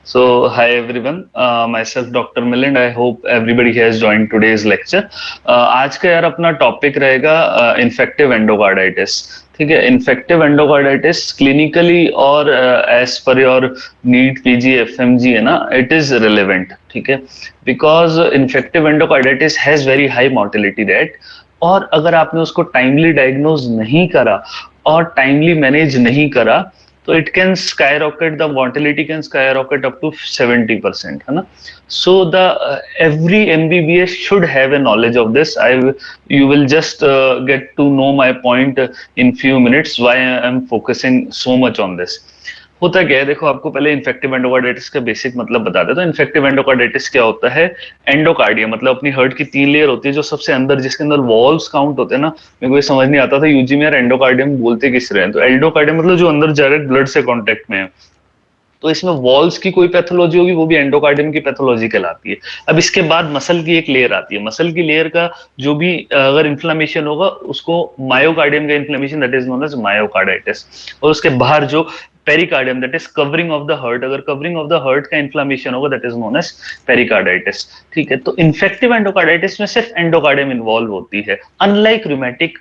Hi everyone, myself Dr. Milind. I hope everybody has joined today's lecture. आज का यार अपना टॉपिक रहेगा इन्फेक्टिव एंडोकार्डाइटिस। ठीक है, इन्फेक्टिव एंडोकार्डाइटिस क्लिनिकली और as per your NEET PG FMG है ना, इट इज रिलेवेंट। ठीक है, because infective endocarditis has very high mortality rate, और अगर आपने उसको टाइमली डायग्नोज नहीं करा और टाइमली मैनेज नहीं करा तो it can skyrocket, the mortality can skyrocket up to 70%, है ना। So the every MBBS should have a knowledge of this. You will just get to know my point in few minutes why I am focusing so much on this. होता क्या है, देखो आपको पहले infective endocarditis का basic मतलब बता देता हूँ। इन्फेक्टिव एंडोकार्डाइटिस क्या होता है? एंडोकार्डियम मतलब अपनी हार्ट की 3 लेयर होती है, जो सबसे अंदर जिसके अंदर वॉल्स काउंट होते हैं ना। मेरे को ये समझ नहीं आता था यूजी में यार एंडोकार्डियम बोलते किस रहे हैं, तो एंडोकार्डियम मतलब जो अंदर डायरेक्ट ब्लड से कॉन्टेक्ट में है। तो इसमें वॉल्स की कोई पैथोलॉजी होगी, वो भी एंडोकार्डियम की पैथोलॉजी कहलाती है। अब इसके बाद मसल की एक लेयर आती है, मसल की लेयर का जो भी अगर इन्फ्लेमेशन होगा उसको मायोकार्डियम का inflammation, that is known as myocarditis. और उसके बाहर जो pericardium, that is covering of the heart, अगर कवरिंग ऑफ द हार्ट का इन्फ्लेमेशन होगा that is known as pericarditis. ठीक है, तो इन्फेक्टिव एंडोकार्डाइटिस में सिर्फ एंडोकार्डियम इन्वॉल्व होती है, unlike rheumatic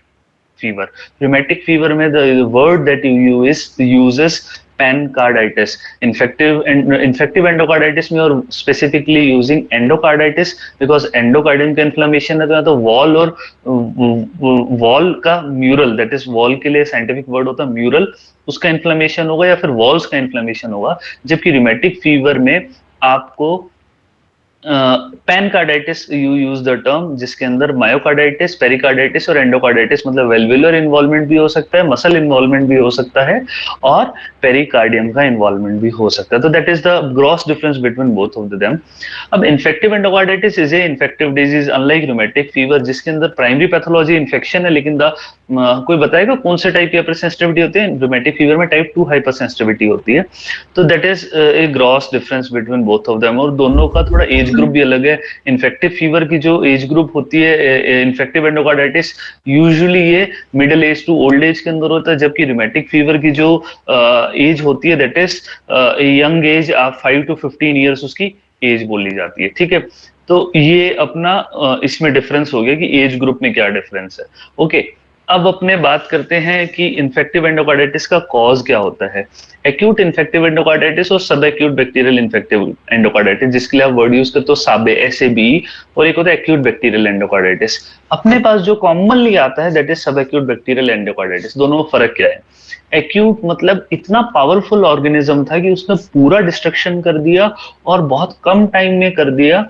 fever. Rheumatic fever में the word that you uses pancarditis. Infective endocarditis में और specifically using endocarditis, because endocardium का इन्फ्लेमेशन है तो वॉल और वॉल का म्यूरल, दैट इज वॉल के लिए साइंटिफिक वर्ड होता है म्यूरल, उसका इन्फ्लेमेशन होगा या फिर वॉल्स का इन्फ्लेमेशन होगा। जबकि रूमेटिक फीवर में आपको पैनकार्डाइटिस यू यूज द टर्म, जिसके अंदर मायोकार्डाइटिस, पेरिकार्डाइटिस और एंडोकार्डाइटिस मतलब वेल्वुलर इन्वॉल्वमेंट भी हो सकता है, मसल इन्वॉल्वमेंट भी हो सकता है, और पेरिकार्डियम का इन्वॉल्वमेंट भी हो सकता है। तो that is the gross difference between both of them. अब infective endocarditis is a infective disease unlike rheumatic fever, जिसके अंदर प्राइमरी पैथोलॉजी इन्फेक्शन है, लेकिन कोई बताएगा कौन से टाइप की हाइपर सेंसिटिविटी होती है? रूमेटिक फीवर में टाइप 2 हाइपर सेंसिटिविटी होती है। तो that is a gross difference between both of them, और दोनों का थोड़ा एज ग्रुप भी अलग है। इन्फेक्टिव फीवर की जो एज ग्रुप होती है, इन्फेक्टिव एंडोकार्डाइटिस यूजुअली ये middle age to old age के अंदर होता है, जबकि रूमेटिक फीवर की जो एज होती है that is young age, 5 to 15 years उसकी एज बोली जाती है। ठीक है, तो ये अपना इसमें डिफरेंस हो गया कि एज ग्रुप में क्या डिफरेंस है। ओके, अब अपने बात करते हैं कि इन्फेक्टिव एंडोकार्डाइटिस का कॉज क्या होता है। एक्यूट इन्फेक्टिव एंडोकार्डाइटिस और सब एक्यूट बैक्टीरियल इन्फेक्टिव एंडोकार्डाइटिस, जिसके लिए आप वर्ड यूज करते हो साबे, SABE, और एक होता है एक्यूट बैक्टीरियल एंडोकार्डाइटिस। अपने पास जो कॉमनली आता है दैट इज सब एक्यूट बैक्टीरियल एंडोकार्डाइटिस। दोनों में फर्क क्या है? एक्यूट मतलब इतना पावरफुल ऑर्गेनिज्म था कि उसने पूरा डिस्ट्रक्शन कर दिया और बहुत कम टाइम में कर दिया।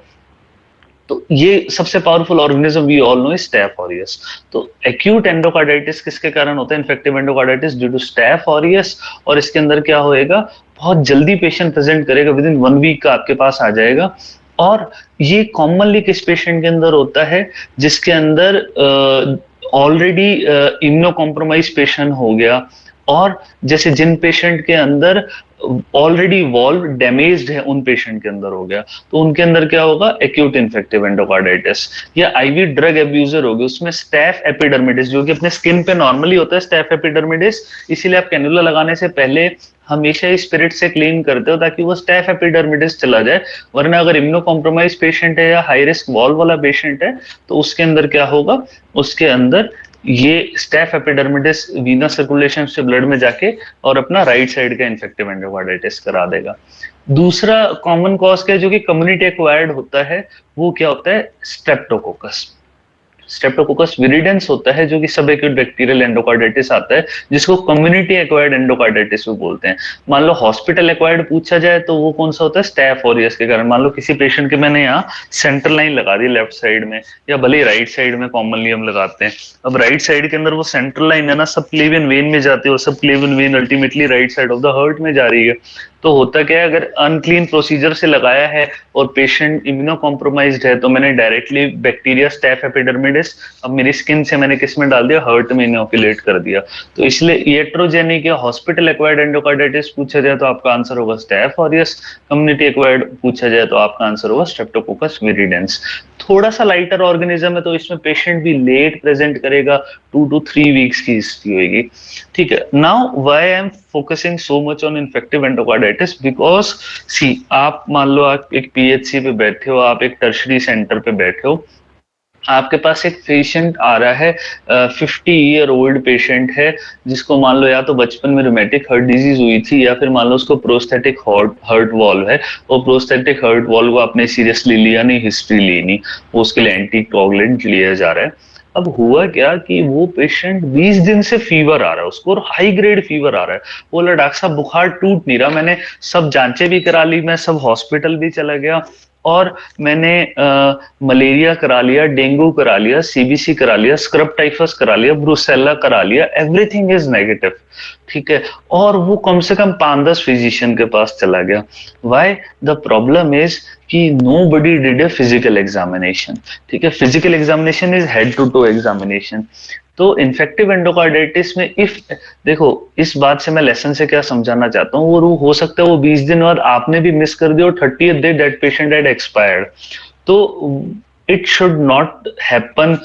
तो ये सबसे powerful organism we all know staph aureus. तो एक्यूट एंडोकार्डाइटिस किसके कारण होता है? Infective endocarditis due to staph aureus. और इसके अंदर क्या होएगा, बहुत जल्दी पेशेंट प्रेजेंट करेगा, विद इन 1 वीक का आपके पास आ जाएगा। और ये कॉमनली किस पेशेंट के अंदर होता है? जिसके अंदर ऑलरेडी इम्यूनो कॉम्प्रोमाइज पेशेंट हो गया, और जैसे जिन पेशेंट के अंदर ऑलरेडी वॉल्व डैमेज्ड है उन पेशेंट के अंदर हो गया, तो उनके अंदर क्या होगा? Acute infective endocarditis. या आईवी ड्रग एब्यूजर हो गया, उसमें स्टैफ एपिडर्मिडिस, जो कि अपने स्किन पे नॉर्मली होता है स्टैफ एपिडर्मिडिस, इसीलिए आप कैनुला लगाने से पहले हमेशा स्पिरिट से क्लीन करते हो ताकि वो स्टैफ एपिडर्मिडिस चला जाए। वरना अगर इम्यूनो कॉम्प्रोमाइज पेशेंट है या हाई रिस्क वॉल्व वाला पेशेंट है तो उसके अंदर क्या होगा? उसके अंदर ये स्टैफ एपिडर्मिडिस वीनस सर्कुलेशन से ब्लड में जाके और अपना राइट साइड का इन्फेक्टिव एंडोकार्डाइटिस करा देगा। दूसरा कॉमन कॉज क्या है जो कि कम्युनिटी एक्वायर्ड होता है, वो क्या होता है? स्ट्रेप्टोकोकस। स्ट्रेप्टोकोकस विरिडेंस होता है, जो कि सब एक्यूट बैक्टीरियल एंडोकार्डाइटिस आता है, जिसको कम्युनिटी एक्वायर्ड एंडोकार्डाइटिस भी बोलते हैं। मान लो हॉस्पिटल एक्वायर्ड पूछा जाए तो वो कौन सा होता है? स्टैफ ऑरियस के कारण। मान लो किसी पेशेंट के मैंने यहाँ सेंट्रल लाइन लगा दी लेफ्ट साइड में, या भले राइट साइड में कॉमनली हम लगाते हैं। अब राइट साइड के अंदर वो सेंट्रल लाइन है ना, सब प्लेवियन वेन में जाती है, और subclavian vein ultimately right side of the heart में जा रही है। तो होता क्या है, अगर अनक्लीन प्रोसीजर से लगाया है और पेशेंट इम्यूनो कॉम्प्रोमाइज्ड है, तो मैंने डायरेक्टली बैक्टीरिया स्टैफ एपिडर्मिडिस अब मेरी स्किन से मैंने किस में डाल दिया? हार्ट में इनोकुलेट कर दिया। तो इसलिए इलेक्ट्रोजेनिक या हॉस्पिटल एक्वायर्ड एंडोकार्डाइटिस पूछा जाए तो आपका आंसर होगा स्टैफ ऑरियस। कम्युनिटी एक्वायर्ड पूछा जाए तो आपका आंसर होगा स्ट्रेप्टोकोकस विरिडेंस। थोड़ा सा लाइटर ऑर्गेनिज्म है तो इसमें पेशेंट भी लेट प्रेजेंट करेगा, 2 to 3 वीक्स की हिस्ट्री होगी। ठीक है, now why I am focusing so much on infective endocarditis, because see आप मान लो आप एक पीएचसी पे बैठे हो, आप एक टर्शरी सेंटर पे बैठे हो, आपके पास एक पेशेंट आ रहा है, 50 ईयर ओल्ड पेशेंट है, जिसको मान लो या तो बचपन में रोमेटिक हार्ट डिजीज हुई थी या फिर मान लो उसको प्रोस्थेटिक हार्ट वॉल्व है, और प्रोस्थेटिक हार्ट वॉल्व को आपने सीरियसली लिया नहीं, हिस्ट्री ली नहीं, वो उसके लिए एंटीकोगुलेंट लिया जा रहा है। अब हुआ क्या कि वो पेशेंट 20 दिन से फीवर आ रहा है उसको, और हाई ग्रेड फीवर आ रहा है। बोला डॉक्टर साहब बुखार टूट नहीं रहा, मैंने सब जांचें भी करा ली, मैं सब हॉस्पिटल भी चला गया, और मैंने मलेरिया करा लिया, डेंगू करा लिया, सीबीसी करा लिया, स्क्रब टाइफस करा लिया, ब्रुसेला करा लिया, एवरीथिंग इज नेगेटिव। ठीक है, और वो कम से कम 5-10 फिजिशियन के पास चला गया। व्हाई? द प्रॉब्लम इज कि nobody did a physical examination. ठीक है, physical examination is head to toe examination. तो इन्फेक्टिव एंडोकार्डाइटिस में इफ, देखो इस बात से मैं लेसन से क्या समझाना चाहता हूँ, वो हो सकता है वो 20 दिन बाद आपने भी मिस कर दिया और 30th day that patient had expired. तो it should not happen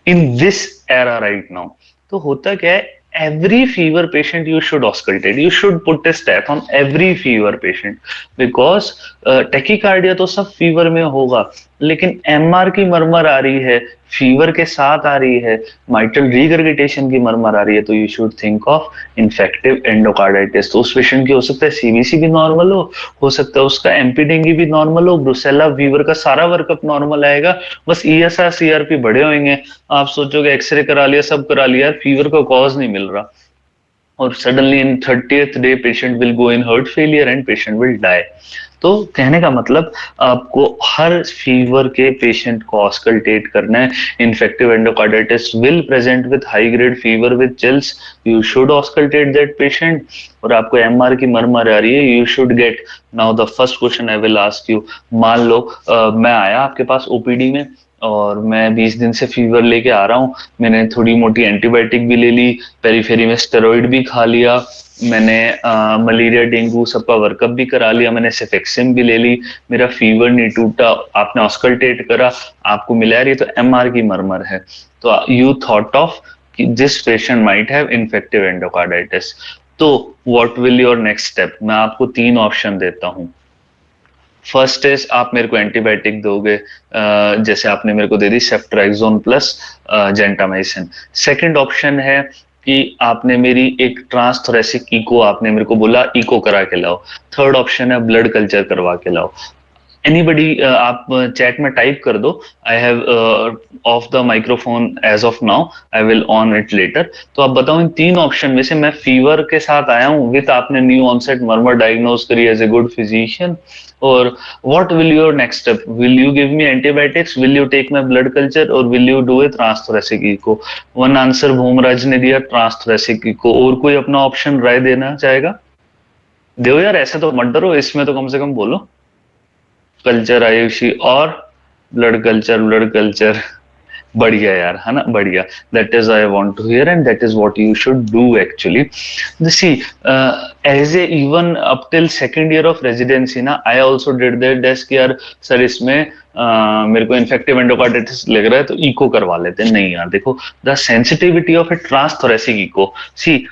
in this era right now. तो होता क्या है, every fever patient you should auscultate, you should put a step on every fever patient, because tachycardia तो सब fever में होगा, लेकिन एमआर की मरमर आ रही है, फीवर के साथ आ रही है, माइटल रिगर्गिटेशन की मरमर आ रही है, तो you should think of infective endocarditis. तो उस पेशेंट की हो सकता है सीबीसी भी नॉर्मल हो सकता है उसका एम्पीडेंगी भी नॉर्मल हो, ब्रुसेला फीवर का सारा वर्कअप नॉर्मल आएगा, बस ईएसआर सीआरपी बढ़े होंगे। आप सोचोगे एक्सरे करा लिया, सब करा लिया, फीवर का कॉज नहीं मिल रहा, और suddenly in 30th day patient will go in heart failure and patient will die. तो कहने का मतलब आपको हर फीवर के पेशेंट को ऑस्कल्टेट करना है। Infective endocarditis will present with high grade fever with chills, you should auscultate that patient. और आपको एमआर की मरमर आ रही है, you should get. Now the first question I will ask you, मान लो मैं आया आपके पास ओपीडी में, और मैं 20 दिन से फीवर लेके आ रहा हूँ, मैंने थोड़ी मोटी एंटीबायोटिक भी ले ली, पेरीफेरी में स्टेरॉइड भी खा लिया, मैंने मलेरिया डेंगू सबका वर्कअप भी करा लिया, मैंने सेफेक्सिम भी ले ली, मेरा फीवर नहीं टूटा, आपने ऑस्कल्टेट करा, आपको मिला रही तो एमआर की मरमर है, तो यू थॉट ऑफ कि this patient might have infective endocarditis. तो what will your next step? मैं आपको 3 ऑप्शन देता हूँ। फर्स्ट इज आप मेरे को एंटीबायोटिक दोगे, जैसे आपने मेरे को दे दी सेफ्ट्राइजोन प्लस जेंटामाइसिन। सेकंड ऑप्शन है कि आपने मेरी एक ट्रांसथोरेसिक इको, आपने मेरे को बोला इको करा के लाओ। थर्ड ऑप्शन है ब्लड कल्चर करवा के लाओ। एनीबडी, आप चैट में टाइप कर दो, I have off the microphone as of now, I will on it later. तो आप बताओ इन 3 ऑप्शन में से, मैं फीवर के साथ आया हूँ विद आपने न्यू ऑनसेट मर्मर डायग्नोज करी एज ए गुड फिजिशियन, और what will your next step? Will you give me antibiotics, will you take my blood culture, और will you do a transthoracic echo? One answer Bhoomraj ने दिया ट्रांसथोरेसिक eco. और कोई अपना option राय देना चाहेगा? दो यार, ऐसे तो मत डरो, इसमें तो कम से कम बोलो। कल्चर आयुषी और ब्लड कल्चर, बढ़िया यार, है ना, बढ़िया। That is I want to hear and that is what you should do actually. See as a even up till second year of residency ना, I also did that desk यार, sir इसमें मेरे को इन्फेक्टिव एंडोकार्डाइटिस लग रहा है तो eco करवा लेते हैं। नहीं यार, देखो the sensitivity of a transthoracic echo, see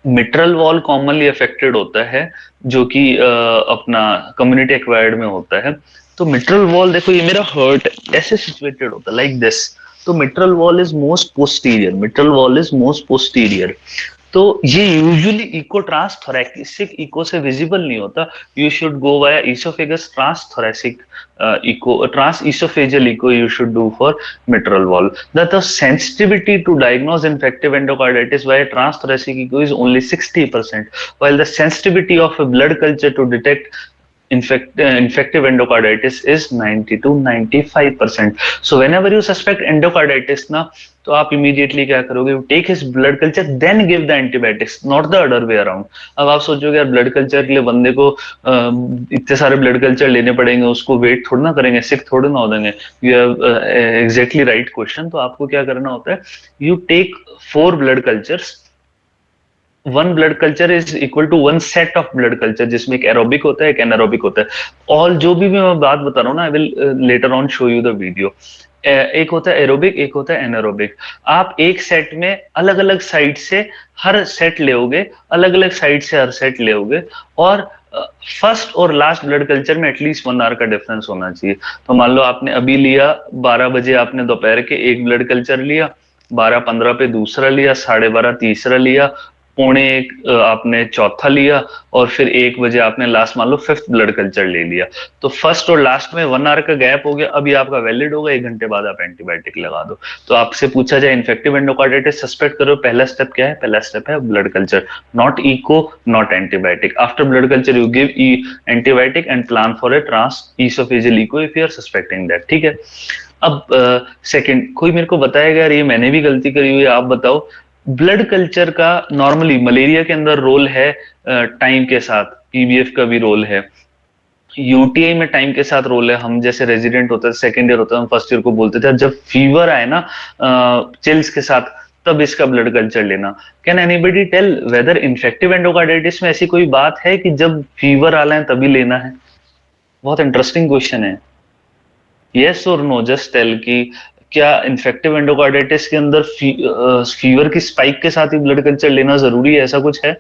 mitral valve commonly affected होता है, जो कि अपना कम्युनिटी एक्वायर्ड में होता है। तो मिट्रल वॉल, देखो ये मेरा हर्ट ऐसे सिचुएटेड होता है लाइक दिस, तो mitral valve is most posterior, mitral valve is most posterior. तो ये यूजुअली इको ट्रांसथोरेसिक इको से विजिबल नहीं होता, you should go via oesophagus transthoracic echo, a transesophageal echo you should do for mitral valve. That the sensitivity to diagnose infective endocarditis via transthoracic echo is only 60%, while the sensitivity of a blood culture to detect infective endocarditis is 90 to 95%. So whenever you suspect endocarditis ना, तो आप immediately क्या करोगे? Take his blood culture then give the antibiotics, not the other way around. अब आप सोचोगे यार blood culture के लिए बंदे को इतने सारे ब्लड कल्चर लेने पड़ेंगे, उसको वेट थोड़ा ना करेंगे, सिक थोड़ा ना हो देंगे। You have exactly right question. तो आपको क्या करना होता है, you take 4 blood cultures one blood culture is equal to one set of blood culture, जिसमें एक एरोबिक होता है एक एनारोबिक होता है। और जो भी मैं बात बता रहा हूँ ना, I will later on show you the video. एक होता है एरोबिक, एक होता है एनारोबिक। आप एक सेट में अलग अलग साइड से हर सेट लेओगे, अलग अलग साइड से हर सेट लेओगे, और फर्स्ट और लास्ट ब्लड कल्चर में एटलीस्ट 1 आवर का डिफरेंस होना चाहिए। तो मान लो आपने अभी लिया 12 बजे, आपने दोपहर के एक ब्लड कल्चर लिया, 12:15 पे दूसरा लिया, 12:30 तीसरा लिया, 12:45 आपने चौथा लिया, और फिर 1 बजे आपने लास्ट मान लो फिफ्थ ब्लड कल्चर ले लिया। तो फर्स्ट और लास्ट में 1 आवर का गैप हो गया, अभी आपका वैलिड होगा, 1 घंटे बाद आप एंटीबायोटिक लगा दो। तो आपसे पूछा जाए इन्फेक्टिव एंडोकार्डाइटिस सस्पेक्ट करो, पहला स्टेप क्या है? पहला स्टेप है blood culture, not echo, not antibiotic. After blood culture you give antibiotic and plan for a trans esophageal echo if you are suspecting that, ठीक है। अब सेकंड, कोई मेरे को बताएगा यार ये मैंने भी गलती करी हुई है, आप बताओ। ब्लड कल्चर का नॉर्मली मलेरिया के अंदर रोल है टाइम के साथ, पीबीएफ का भी रोल है, यूटीआई में टाइम के साथ रोल है। हम जैसे रेजिडेंट होते थे, सेकेंड ईयर होता है, हम फर्स्ट ईयर को बोलते थे जब फीवर आए ना चिल्स के साथ, तब इसका ब्लड कल्चर लेना। Can anybody tell whether infective endocarditis में ऐसी कोई बात है कि जब फीवर आ रहा है तभी लेना है? बहुत इंटरेस्टिंग क्वेश्चन है। यस और नो, जस्ट टेल कि क्या इन्फेक्टिव एंडोकार्डाइटिस के अंदर फीवर की स्पाइक के साथ ही ब्लड कल्चर लेना जरूरी है, ऐसा कुछ है?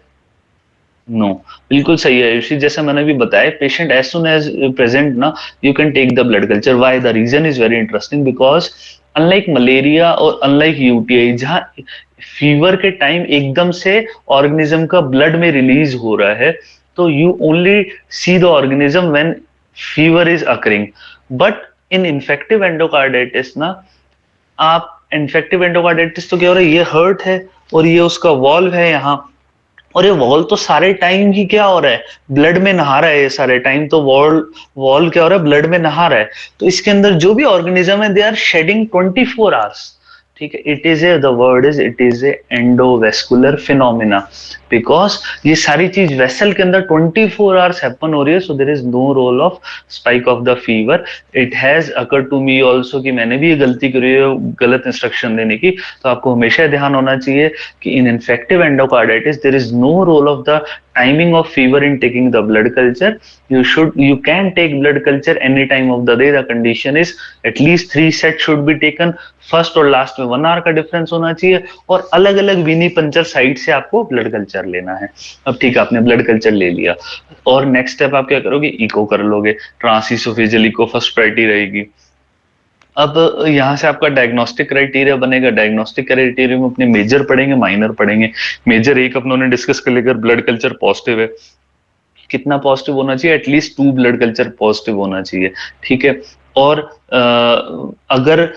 नो, बिल्कुल सही है ऋषि। जैसा मैंने भी बताया, patient as soon as present ना, you can take the blood culture. Why? The reason is very interesting, because unlike malaria और अनलाइक यूटीआई, जहां फीवर के टाइम एकदम से ऑर्गेनिज्म का ब्लड में रिलीज हो रहा है, तो you only see the organism when fever is occurring. But in infective endocarditis ना, आप इन्फेक्टिव एंडोकार्डाइटिस तो क्या हो रहा है, ये हर्ट है और ये उसका वॉल्व है यहाँ, और ये वॉल तो सारे टाइम ही क्या हो रहा है, ब्लड में नहा रहा है। ये सारे टाइम तो वॉल वॉल क्या हो रहा है, ब्लड में नहा रहा है। तो इसके अंदर जो भी ऑर्गेनिज्म है, दे आर शेडिंग 24 आवर्स, ठीक है। It is a, the word is, it is a endovascular phenomena, because ये सारी चीज वेसल के अंदर 24 आवर्स हैपन हो रही है। So there is no role of spike of the fever. It has occur to me also कि मैंने भी ये गलती करी है गलत इंस्ट्रक्शन देने की। तो आपको हमेशा ध्यान होना चाहिए कि in infective endocarditis there is no role of the timing of fever in taking the blood culture. You can take blood culture any time of the day. The condition is at least 3 sets should be taken. First और last में 1 our का difference होना चाहिए, और अलग अलग विनी puncture side से आपको ब्लड कल्चर लेना है। अब ठीक है, आपने ब्लड कल्चर ले लिया, और नेक्स्ट स्टेप आप क्या करोगे? इको कर लोगे। ट्रांसइसोफेजियल इको फर्स्ट प्रायोरिटी रहेगी। अब यहाँ से आपका डायग्नोस्टिक क्राइटेरिया बनेगा। डायग्नोस्टिक क्राइटेरिया में अपने मेजर पढ़ेंगे, माइनर पढ़ेंगे। मेजर एक अपनों ने डिस्कस कर लेकर ब्लड कल्चर पॉजिटिव है, कितना पॉजिटिव होना चाहिए? एटलीस्ट 2 ब्लड कल्चर पॉजिटिव होना चाहिए, ठीक है। और अगर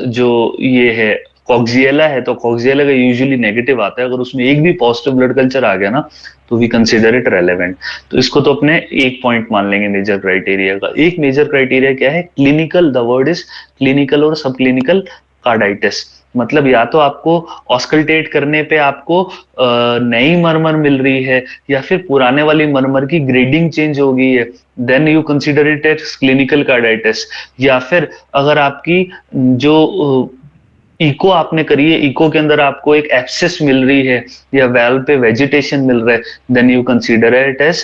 जो ये है कॉक्सियला है, तो कॉक्सियला का यूजुअली नेगेटिव आता है। अगर उसमें एक भी पॉजिटिव ब्लड कल्चर आ गया ना, तो वी कंसिडर इट रेलेवेंट। तो इसको तो अपने एक पॉइंट मान लेंगे मेजर क्राइटेरिया का। एक मेजर क्राइटेरिया क्या है? Clinical, the word is clinical और सब क्लिनिकल कार्डाइटिस। मतलब या तो आपको ऑस्कल्टेट करने पे आपको नई मरमर मिल रही है, या फिर पुराने वाली मरमर की ग्रेडिंग चेंज हो गई है, then you consider it as clinical carditis. या फिर अगर आपकी जो इको आपने करी है, इको के अंदर आपको एक एब्सेस मिल रही है, या वेल्व पे वेजिटेशन मिल रहा है, then you consider it as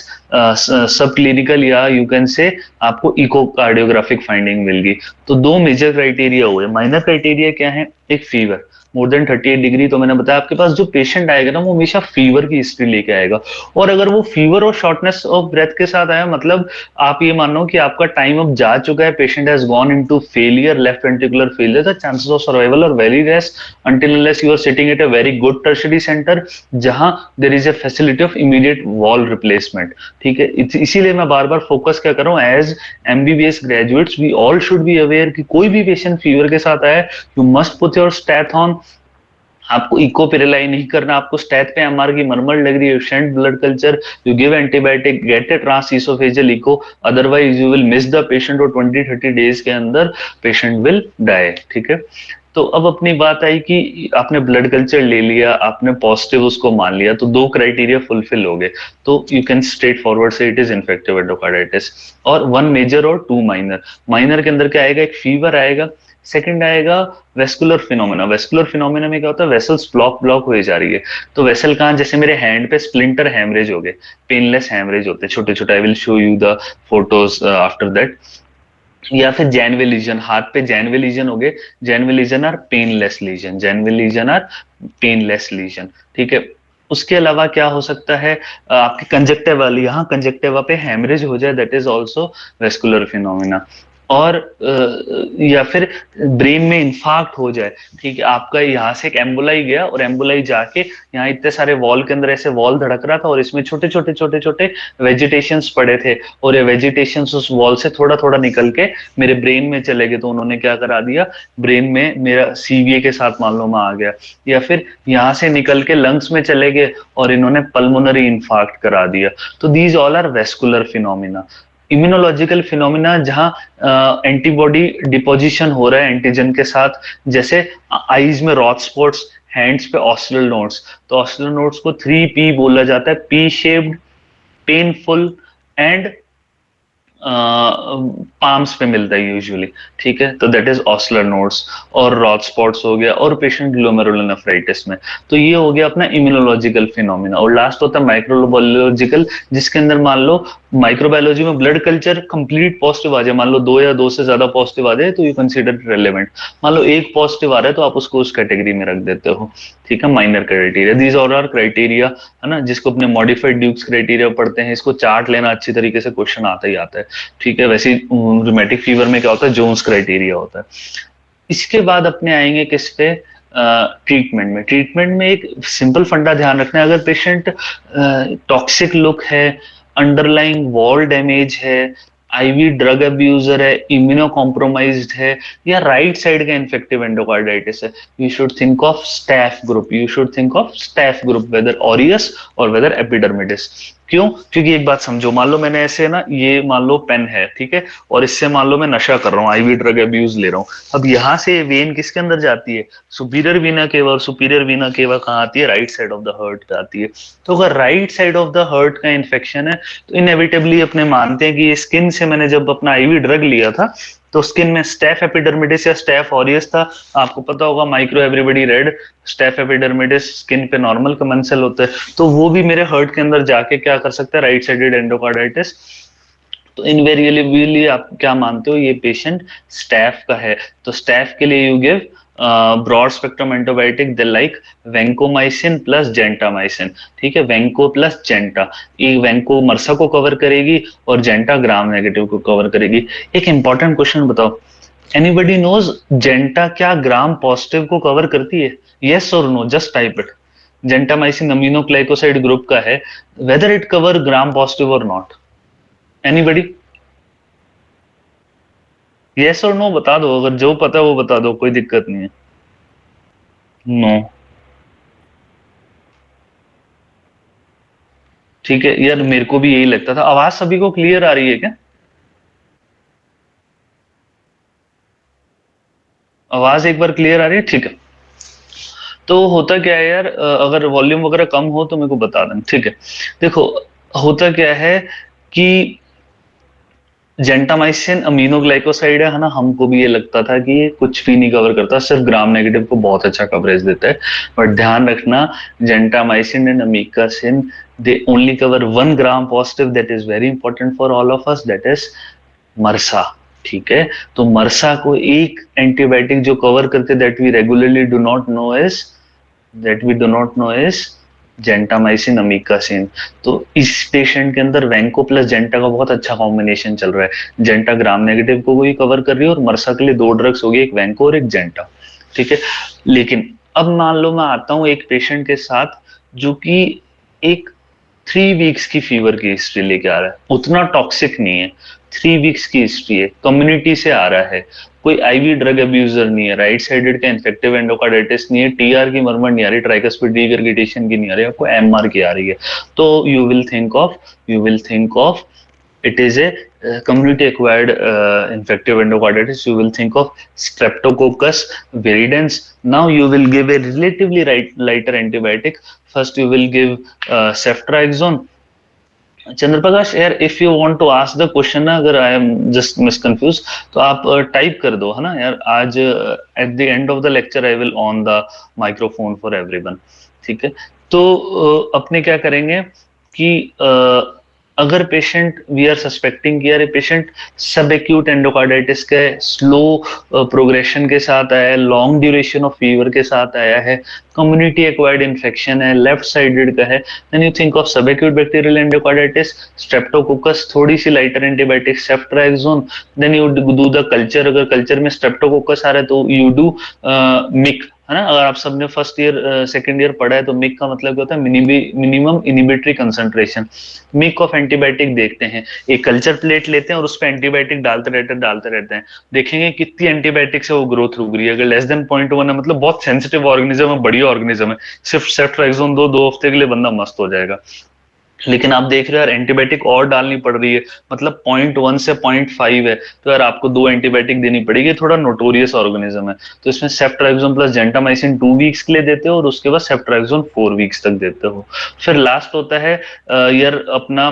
subclinical, या यू कैन से आपको इको कार्डियोग्राफिक फाइंडिंग मिल गई। तो 2 मेजर क्राइटेरिया हुए। माइनर क्राइटेरिया क्या है? एक फीवर मोर देन 38 डिग्री। तो मैंने बताया आपके पास जो पेशेंट आएगा ना, वो हमेशा फीवर की हिस्ट्री लेके आएगा, और अगर वो फीवर और शॉर्टनेस ऑफ ब्रेथ के साथ आया, मतलब आप ये मानो कि आपका टाइम अब जा चुका है, patient has gone into failure, left ventricular failure, the chances of survival are very less until unless you are sitting at a very good tertiary center जहां there is a facility of immediate wall replacement, ठीक है। इसीलिए मैं बार बार focus क्या कर रहा हूं, as MBBS graduates we all should be aware कि कोई भी पेशेंट फीवर के साथ आया, you must put your steth on. आपको इको पे रिलाई नहीं करना, आपको स्टैथ पे एमआर की मरमर लग रही है, send blood culture, you give antibiotic, get a transoesophageal echo, otherwise you will miss the patient, और 20-30 डेज के अंदर पेशेंट विल डाई, ठीक है। तो अब अपनी बात आई कि आपने ब्लड कल्चर ले लिया, आपने पॉजिटिव उसको मान लिया, तो 2 क्राइटेरिया फुलफिल हो गए, तो यू कैन स्ट्रेट फॉरवर्ड से इट इज इन्फेक्टिव एंडोकार्डाइटिस। और 1 मेजर और 2 माइनर। माइनर के अंदर क्या आएगा? एक फीवर आएगा, सेकंड आएगा वेस्कुलर फिनोमेना। वेस्कुलर फिनोमेना में क्या होता है, वेसल्स ब्लॉक हुई जा रही है। तो वेसल कहाँ, जैसे मेरे हैंड पे स्प्लिंटर हैमरेज हो गए, पेनलेस हैमरेज होते हैं छोटे छोटे, आई will show you the photos after that. या फिर जैनवे लीजन, हाथ पे जैनवे लीजन हो गए, Janeway lesion are painless lesion, Janeway lesion are painless lesion, ठीक है। उसके अलावा क्या हो सकता है, आपकी कंजक्टिवा, यहाँ कंजक्टिवा पे हेमरेज हो जाए, that is also vascular phenomena. और या फिर ब्रेन में इंफाक्ट हो जाए, ठीक है, आपका यहाँ से एक एम्बुलाई गया और एम्बुलाई जाके यहाँ इतने सारे वॉल के अंदर ऐसे वॉल धड़क रहा था और इसमें छोटे छोटे छोटे छोटे वेजिटेशंस पड़े थे, और ये वेजिटेशंस उस वॉल से थोड़ा थोड़ा निकल के मेरे ब्रेन में चले गए, तो उन्होंने क्या करा दिया, ब्रेन में मेरा सीवीए के साथ मान लो मैं आ गया। या फिर यहाँ से निकल के लंग्स में चले गए और इन्होंने पल्मोनरी इंफार्क्ट करा दिया। तो these all are vascular phenomena. Immunological phenomena, जहां एंटीबॉडी डिपोजिशन हो रहा है एंटीजन के साथ, जैसे आईज में रॉड स्पॉट्स, हैंड्स पे ऑस्लर नोड्स। तो ऑस्लर नोड्स को 3P बोला जाता है, P shaped, painful and palms पे मिलता है यूजुअली, ठीक है। तो दैट इज ऑस्लर नोड्स। और रॉड स्पॉट्स हो गया, और पेशेंट ग्लोमेरुलोनेफ्राइटिस में। तो ये हो गया अपना इम्यूनोलॉजिकल फिनोमिना। और लास्ट होता है माइक्रोबायोलॉजिकल, जिसके अंदर मान लो माइक्रोबायोलॉजी में ब्लड कल्चर कंप्लीट पॉजिटिव आ जाए, मान लो 2 या 2 से ज्यादा पॉजिटिव आ जाए तो यू कंसीडर रेलेवेंट। मान लो 1 पॉजिटिव आ रहा है तो आप उसको उस कैटेगरी में रख देते हो, ठीक है। Minor criteria, these all are criteria, है ना, जिसको अपने मॉडिफाइड ड्यूक्स क्राइटेरिया पढ़ते हैं। इसको चार्ट लेना अच्छी तरीके से, क्वेश्चन आता ही आता है, ठीक है। वैसे रूमेटिक फीवर में क्या होता है, जोन्स क्राइटेरिया होता है। इसके बाद अपने आएंगे किस पे, ट्रीटमेंट में। ट्रीटमेंट में एक सिंपल फंडा ध्यान रखना है, अगर पेशेंट टॉक्सिक लुक है, अंडरलाइंग वॉल डैमेज है, आईवी ड्रग अब्यूजर है, इम्यूनो कॉम्प्रोमाइज्ड है, या राइट साइड का इन्फेक्टिव एंडोकार्डाइटिस है, you should think of staph group, you should think of staph group, whether aureus और वेदर एपिडर्मिडिस। क्यों, क्योंकि एक बात समझो, मान लो मैंने ऐसे ना, ये मान लो पेन है, ठीक है, और इससे मान लो मैं नशा कर रहा हूँ, आईवी ड्रग अब्यूज ले रहा हूँ। अब यहाँ से वेन किसके अंदर जाती है, सुपीरियर वीना केवा, और सुपीरियर वीना केवा कहाँ आती है, right side of the heart पे आती है। तो अगर right side of the heart का इन्फेक्शन है तो इनएविटेबली अपने मानते हैं कि ये स्किन से मैंने जब अपना आईवी ड्रग लिया था तो स्किन में स्टैफ एपिडर्मिडिस या स्टैफ ऑरियस था। आपको पता होगा micro everybody read, staph epidermidis skin पे नॉर्मल कमेंसल होता है, तो वो भी मेरे हार्ट के अंदर जाके क्या कर सकता है, राइट साइडेड एंडोकार्डाइटिस। तो इनवेरिएबली आप क्या मानते हो, ये पेशेंट स्टैफ का है। तो स्टैफ के लिए you give broad spectrum antibiotic दे लाइक वेंकोमाइसिन प्लस जेंटामाइसिन, ठीक है, वेंको प्लस जेंटा। ये वेंको मरसा को कवर करेगी और जेंटा ग्राम नेगेटिव को कवर करेगी। एक इंपॉर्टेंट क्वेश्चन बताओ, एनीबडी नोज जेंटा क्या ग्राम पॉजिटिव को कवर करती है, यस और no, just type it. Gentamicin aminoglycoside group का है, whether it cover gram positive और नॉट, एनीबडी, यस और नो बता दो, अगर जो पता है वो बता दो, कोई दिक्कत नहीं है। नो, ठीक है यार, मेरे को भी यही लगता था। आवाज सभी को क्लियर आ रही है क्या, आवाज एक बार क्लियर आ रही है, ठीक है। तो होता क्या है यार, अगर वॉल्यूम वगैरह कम हो तो मेरे को बता दें, ठीक है। देखो, होता क्या है कि जेंटामाइसिन अमीनोग्लाइकोसाइड है ना, हमको भी ये लगता था कि ये कुछ भी नहीं कवर करता, सिर्फ ग्राम नेगेटिव को बहुत अच्छा कवरेज देता है। बट ध्यान रखना, gentamicin and amikacin they only cover 1 gram positive, that is very important for all of us, that is MRSA, ठीक है। तो मरसा को एक एंटीबायोटिक जो कवर करते, that we regularly do not know is, that we do not know is gentamicin amikacin. तो इस patient के अंदर वैंको प्लस जेंटा का बहुत अच्छा कॉम्बिनेशन चल रहा है। जेंटा ग्राम नेगेटिव को भी कवर कर रही है और मरसा के लिए 2 ड्रग्स हो गई, एक वैंको और एक जेंटा, ठीक है। लेकिन अब मान लो मैं आता हूं एक पेशेंट के साथ जो कि एक 3 वीक्स की फीवर की हिस्ट्री लेके आ रहा है, उतना टॉक्सिक नहीं है, 3 वीक्स की हिस्ट्री है, कम्युनिटी से आ रहा है, कोई आईवी ड्रग अब्यूजर नहीं है, राइट साइडेड का इन्फेक्टिव एंडोकार्डाइटिस नहीं है, टीआर की मरमर नहीं आ रही, ट्राइकस्पिड रिगर्गिटेशन की नहीं आ रही, आपको एमआर की आ रही है। तो you will think of it is a community acquired infective endocarditis, you will think of streptococcus viridans. Now you will give a relatively lighter antibiotic. First you will give ceftriaxone, Chandraprakash यार, if you want to ask the question ना, अगर I am just मिसकंफ्यूज, तो आप type कर दो है ना यार। आज at the end of the lecture I will on the microphone for everyone, ठीक है। तो अपने क्या करेंगे कि अगर पेशेंट, वी आर सस्पेक्टिंग कि यार पेशेंट सब एक्यूट एंडोकार्डाइटिस के स्लो प्रोग्रेशन के साथ आया है, लॉन्ग ड्यूरेशन ऑफ फीवर के साथ आया है, कम्युनिटी एक्वायर्ड इन्फेक्शन है, लेफ्ट साइडेड का है, then you think of subacute bacterial endocarditis, streptococcus, थोड़ी सी lighter antibiotic ceftriaxone, then you do the culture. अगर कल्चर में स्ट्रेप्टोकोकस आ रहा है तो यू डू मिक, है ना। अगर आप सबने फर्स्ट ईयर सेकंड ईयर पढ़ा है तो मिक का मतलब क्या होता है, minimum inhibitory concentration. MIC of antibiotic देखते हैं, एक कल्चर प्लेट लेते हैं और उस पर एंटीबायोटिक डालते रहते हैं, देखेंगे कितनी एंटीबायोटिक से वो ग्रोथ रुक रही है। अगर लेस देन 0.1 है, मतलब बहुत सेंसिटिव ऑर्गेनिज्म है, बढ़िया ऑर्गेनिज्म है, सिर्फ सेफ्ट्राइजोन दो, 2 हफ्ते के लिए बंदा मस्त हो जाएगा। लेकिन आप देख रहे हो यार एंटीबायोटिक और डालनी पड़ रही है, मतलब 0.1 से 0.5 है, तो यार आपको 2 एंटीबायोटिक देनी पड़ेगी, थोड़ा नोटोरियस ऑर्गेनिज्म है। तो इसमें सेफ्ट्राइजोन प्लस जेंटामाइसिन 2 वीक्स के लिए देते हो, और उसके बाद सेफ्ट्राइजोन 4 वीक्स तक देते हो। फिर लास्ट होता है यार अपना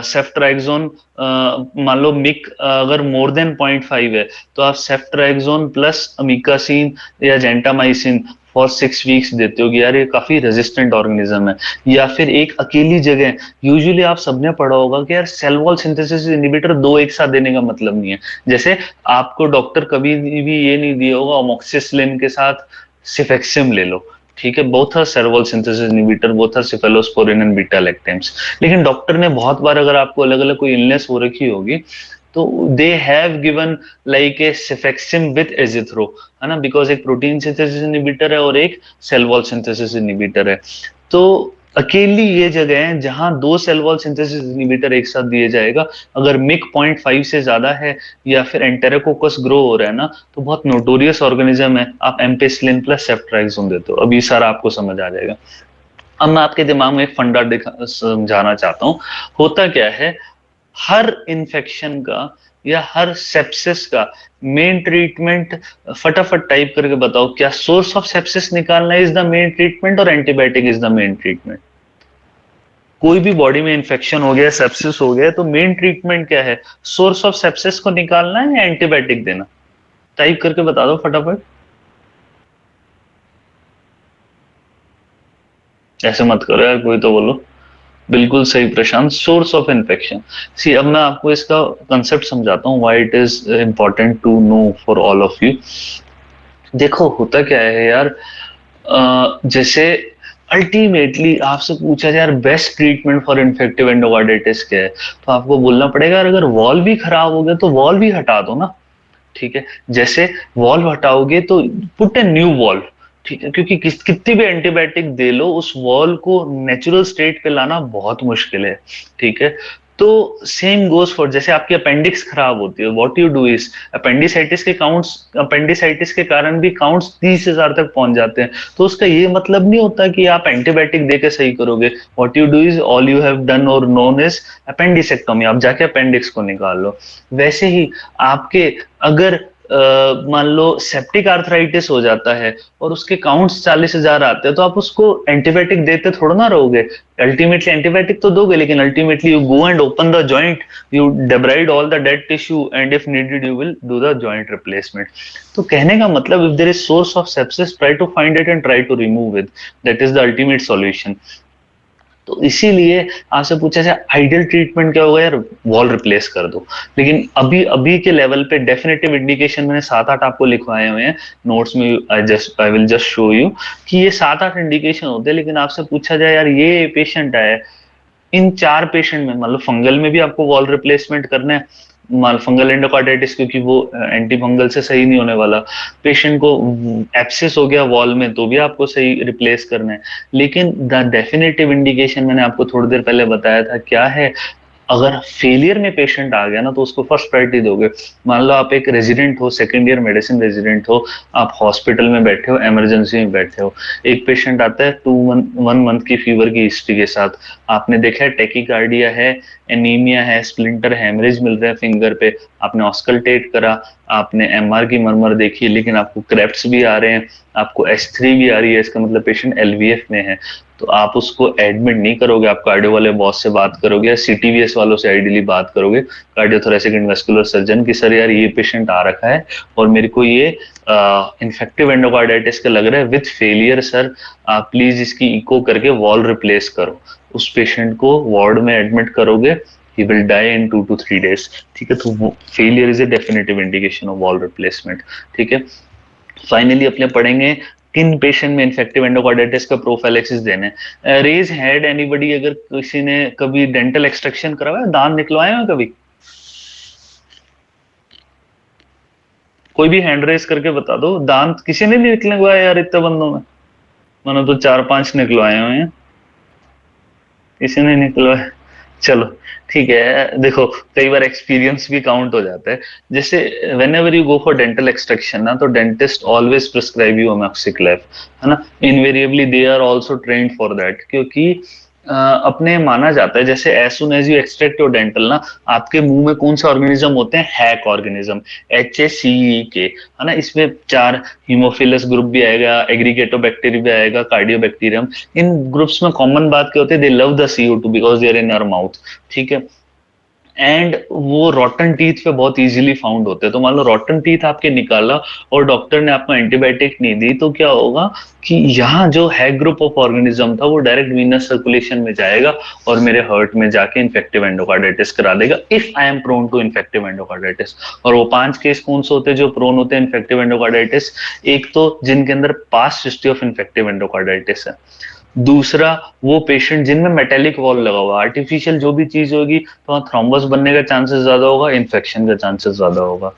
सेफ्ट्राइजोन, मान लो मिक अगर मोर देन 0.5 है, तो आप सेफ्ट्राइजोन प्लस अमीकासिन या जेंटामाइसिन फॉर 6 वीक्स देते हो कि यार ये काफी रेजिस्टेंट ऑर्गेनिज्म है। या फिर एक अकेली जगह, यूजुअली आप सबने पढ़ा होगा कि यार सेल वॉल सिंथेसिस इनहिबिटर दो एक साथ देने का मतलब नहीं है। जैसे आपको डॉक्टर कभी भी ये नहीं दिया होगा अमोक्सिसिलिन के साथ सिफेक्सिम ले लो, ठीक है, both are cell wall synthesis inhibitor, both are cephalosporin and beta lactams. लेकिन डॉक्टर ने बहुत बार, अगर आपको अलग अलग कोई इलनेस हो रखी होगी, तो they have given like a cefixime with azithro, है ना, बिकॉज एक प्रोटीन सिंथेसिस इनहिबिटर है और एक सेल वॉल सिंथेसिस इनहिबिटर है। तो अकेली ये जगह है जहां दो सेल वॉल सिंथेसिस इनहिबिटर एक साथ दिए जाएगा। अगर मिक 0.5 से ज्यादा है या फिर एंटेरोकोकस ग्रो हो रहा है ना, तो बहुत नोटोरियस ऑर्गेनिज्म है, आप एम्पेसिलिन प्लस सेफ्ट्राइजोन देते हो। अब ये सारा आपको समझ आ जाएगा। अब मैं आपके दिमाग में एक फंडा समझाना चाहता हूँ। होता क्या है, हर इन्फेक्शन का या हर सेप्सिस का मेन ट्रीटमेंट, फटाफट टाइप करके बताओ, क्या सोर्स ऑफ सेप्सिस निकालना इज द मेन ट्रीटमेंट और antibiotic is the main treatment? कोई भी बॉडी में इन्फेक्शन हो गया, सेप्सिस हो गया, तो मेन ट्रीटमेंट क्या है? सोर्स ऑफ सेप्सिस को निकालना है या एंटीबायोटिक देना? टाइप करके बता दो फटाफट। ऐसे मत करो यार, कोई तो बोलो। बिल्कुल सही Prashant, source of infection. See, अब मैं आपको इसका कंसेप्ट समझाता हूँ, why it is important to know for all of you. देखो होता क्या है यार, जैसे अल्टीमेटली आपसे पूछा जाए यार best treatment for infective endocarditis क्या है, तो आपको बोलना पड़ेगा यार अगर वॉल भी खराब हो गया तो वॉल भी हटा दो ना, ठीक है। जैसे वॉल्व हटाओगे तो पुट ए न्यू वॉल्व, ठीक है, क्योंकि कितनी भी एंटीबायोटिक दे लो उस वॉल को नेचुरल स्टेट पे लाना बहुत मुश्किल है, ठीक है। तो सेम गोज फॉर, जैसे आपकी अपेंडिक्स खराब होती है, what you do is, appendicitis के कारण भी काउंट्स 30,000 तक पहुंच जाते हैं। तो उसका ये मतलब नहीं होता कि आप एंटीबायोटिक दे के सही करोगे। What you do is, all you have done और नोन इज अपेंडिसेक्टोमी, आप जाके अपेंडिक्स को निकाल लो। वैसे ही आपके अगर मान लो सेप्टिक आर्थराइटिस हो जाता है और उसके काउंट्स 40,000 आते हैं, तो आप उसको एंटीबायोटिक देते थोड़ा ना रहोगे। अल्टीमेटली एंटीबायोटिक तो दोगे, लेकिन ultimately you go and open the joint, you debride all the dead tissue and if needed you will do the joint replacement. तो कहने का मतलब, if there is source of sepsis, try to find it and try to remove it, that is the ultimate solution. तो इसीलिए आपसे पूछा जाए ideal treatment क्या होगा, यार वॉल रिप्लेस कर दो। लेकिन अभी अभी के लेवल पे डेफिनेटिव इंडिकेशन मैंने 7-8 आपको लिखवाए हुए हैं नोट्स में, I will just show you कि ये 7-8 इंडिकेशन होते हैं। लेकिन आपसे पूछा जाए यार ये पेशेंट है, इन 4 पेशेंट में, मतलब फंगल में भी आपको वॉल रिप्लेसमेंट करना है, फंगल एंडोकार्डाइटिस क्योंकि वो एंटी फंगल से सही नहीं होने वाला, पेशेंट को एब्सेस हो गया वॉल में तो भी आपको सही रिप्लेस करना है। लेकिन द डेफिनेटिव इंडिकेशन मैंने आपको थोड़ी देर पहले बताया था क्या है, अगर फेलियर में पेशेंट आ गया ना तो उसको फर्स्ट प्रायोरिटी दोगे। मान लो आप एक रेजिडेंट हो, सेकंड ईयर मेडिसिन रेजिडेंट हो, आप हॉस्पिटल में बैठे हो, इमरजेंसी में बैठे हो, एक पेशेंट आता है 1 मंथ की फीवर की हिस्ट्री के साथ, आपने देखा है टेकिकार्डिया है, एनीमिया है, स्प्लिंटर हेमरेज मिल रहा है फिंगर पे, आपने ऑस्कल्टेट करा, आपने एमआर की मरमर देखी, लेकिन आपको क्रेप्ट्स भी आ रहे हैं, आपको S3 भी आ रही है, इसका मतलब पेशेंट LVF में है। तो आप उसको एडमिट नहीं करोगे, आप कार्डियो वाले बॉस से बात करोगे या सीटीवीएस वालों से आइडियली बात करोगे, कार्डियोथोरेसिक एंड वेस्कुलर सर्जन, की सर यार ये पेशेंट आ रखा है और मेरे को ये इन्फेक्टिव एंडोकार्डाइटिस का लग रहा है विथ फेलियर सर, आप प्लीज इसकी इको करके वॉल रिप्लेस करो। उस पेशेंट को वार्ड में एडमिट करोगे, he will die in 2 to 3 days। ठीक है, तो failure is a definitive indication of valve replacement. ठीक है, फाइनली अपने पढ़ेंगे किन पेशेंट में इन्फेक्टिव एंडोकार्डाइटिस का प्रोफाइलेक्सिस देना है। रेज हैंड एनीबडी, अगर किसी ने कभी डेंटल एक्सट्रैक्शन करवाया, दांत निकलवाए हैं कभी? कोई भी हैंड रेज करके बता दो, दांत किसी ने नहीं निकलवाया यार इतने बंदों में? मैंने तो 4-5 निकलवाए हुए हैं, किसी ने निकलवाया? चलो ठीक है, देखो कई बार एक्सपीरियंस भी काउंट हो जाता है। जैसे whenever you go for dental extraction ना, तो dentist always prescribe you amoxiclav, है ना, invariably they are also trained for that, क्योंकि अपने माना जाता है जैसे as soon as you extract your dental ना, आपके मुंह में कौन सा ऑर्गेनिज्म होते हैं? हैक ऑर्गेनिज्म, HACE के, है ना। इसमें 4 हीमोफिलस ग्रुप भी आएगा, एग्रीगेटो बैक्टीरिया भी आएगा, कार्डियोबैक्टीरियम। इन ग्रुप्स में कॉमन बात क्या होती है? They love the CO2 because they are in our mouth. ठीक है, एंड वो रॉटन टीथ पे बहुत इजीली फाउंड होते हैं। तो मान लो रॉटन टीथ आपके निकाला और डॉक्टर ने आपको एंटीबायोटिक नहीं दी, तो क्या होगा कि यहाँ जो हैक ग्रुप ऑफ ऑर्गेनिज्म था वो डायरेक्ट वीनस सर्कुलेशन में जाएगा और मेरे हार्ट में जाके इन्फेक्टिव एंडोकार्डाइटिस करा देगा, if I am prone to infective endocarditis. और वो 5 केस कौन से होते हैं जो प्रोन होते हैं इन्फेक्टिव एंडोकार्डाइटिस? एक तो जिनके अंदर past history of infective endocarditis है, दूसरा वो पेशेंट जिनमें मेटेलिक वॉल लगा हुआ, आर्टिफिशियल जो भी चीज होगी तो वहां थ्रोम्बस बनने का चांसेस ज्यादा होगा, इन्फेक्शन का चांसेस ज्यादा होगा।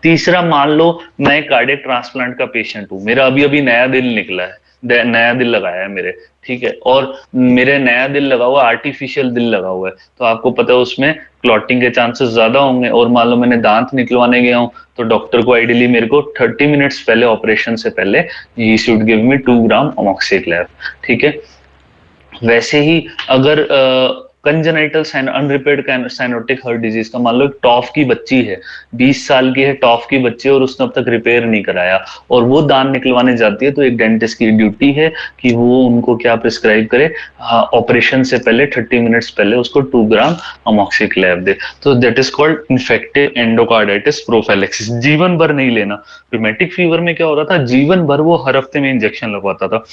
तीसरा, मान लो मैं कार्डियक ट्रांसप्लांट का पेशेंट हूँ, मेरा अभी अभी नया दिल निकला है, नया दिल लगाया है मेरे, ठीक है, और मेरे नया दिल लगा हुआ, आर्टिफिशियल दिल लगा हुआ है, तो आपको पता है उसमें क्लॉटिंग के चांसेस ज्यादा होंगे। और मान लो मैंने दांत निकलवाने गया हूँ, तो डॉक्टर को आइडियली मेरे को 30 मिनट्स पहले, ऑपरेशन से पहले, ही शुड गिव मी 2 ग्राम अमोक्सिक्लेव। ठीक है, वैसे ही अगर कंजेनाइटल अनरिपेयर्ड साइनोटिक हार्ट डिजीज का, मान लो एक टॉफ की बच्ची है, 20 साल की है, टॉफ की बच्ची, और उसने अब तक रिपेयर नहीं कराया और वो दांत निकलवाने जाती है, तो एक डेंटिस्ट की ड्यूटी है कि वो उनको क्या प्रिस्क्राइब करे, ऑपरेशन से पहले 30 मिनट्स पहले उसको 2 ग्राम अमोक्सिक्लेव दे। तो that is called infective endocarditis prophylaxis. जीवन भर नहीं लेना। रूमेटिक फीवर में क्या हो रहा था, जीवन भर वो हर हफ्ते में इंजेक्शन लगवाता था।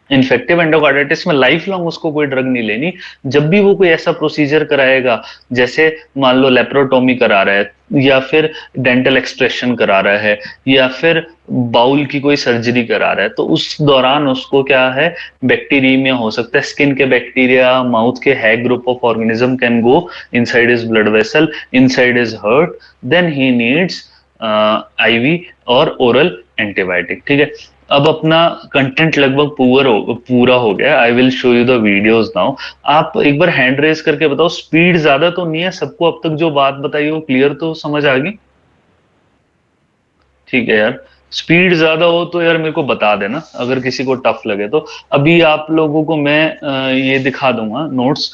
इन्फेक्टिव एंडोकार्डाइटिस में लाइफ लॉन्ग उसको कोई ड्रग नहीं लेनी। जब भी वो कोई ऐसा प्रोसीजर कराएगा, जैसे मान लो लेप्रोटोमी करा रहा है या फिर डेंटल एक्सट्रैक्शन करा रहा है या फिर बाउल की कोई सर्जरी करा रहा है, तो उस दौरान उसको क्या है, बैक्टीरिया हो सकता है, स्किन के बैक्टीरिया, माउथ के HACEK group of organism can go inside his blood vessel, inside his heart, then he needs IV और ओरल एंटीबायोटिक। ठीक है, अब अपना कंटेंट लगभग पूरा हो गया। I will show you the videos now. आप एक बार हैंड रेस करके बताओ, स्पीड ज्यादा तो नहीं है? सबको अब तक जो बात बताई वो क्लियर तो समझ आ गई? ठीक है यार, स्पीड ज्यादा हो तो यार मेरे को बता देना, अगर किसी को टफ लगे तो। अभी आप लोगों को मैं ये दिखा दूंगा नोट्स,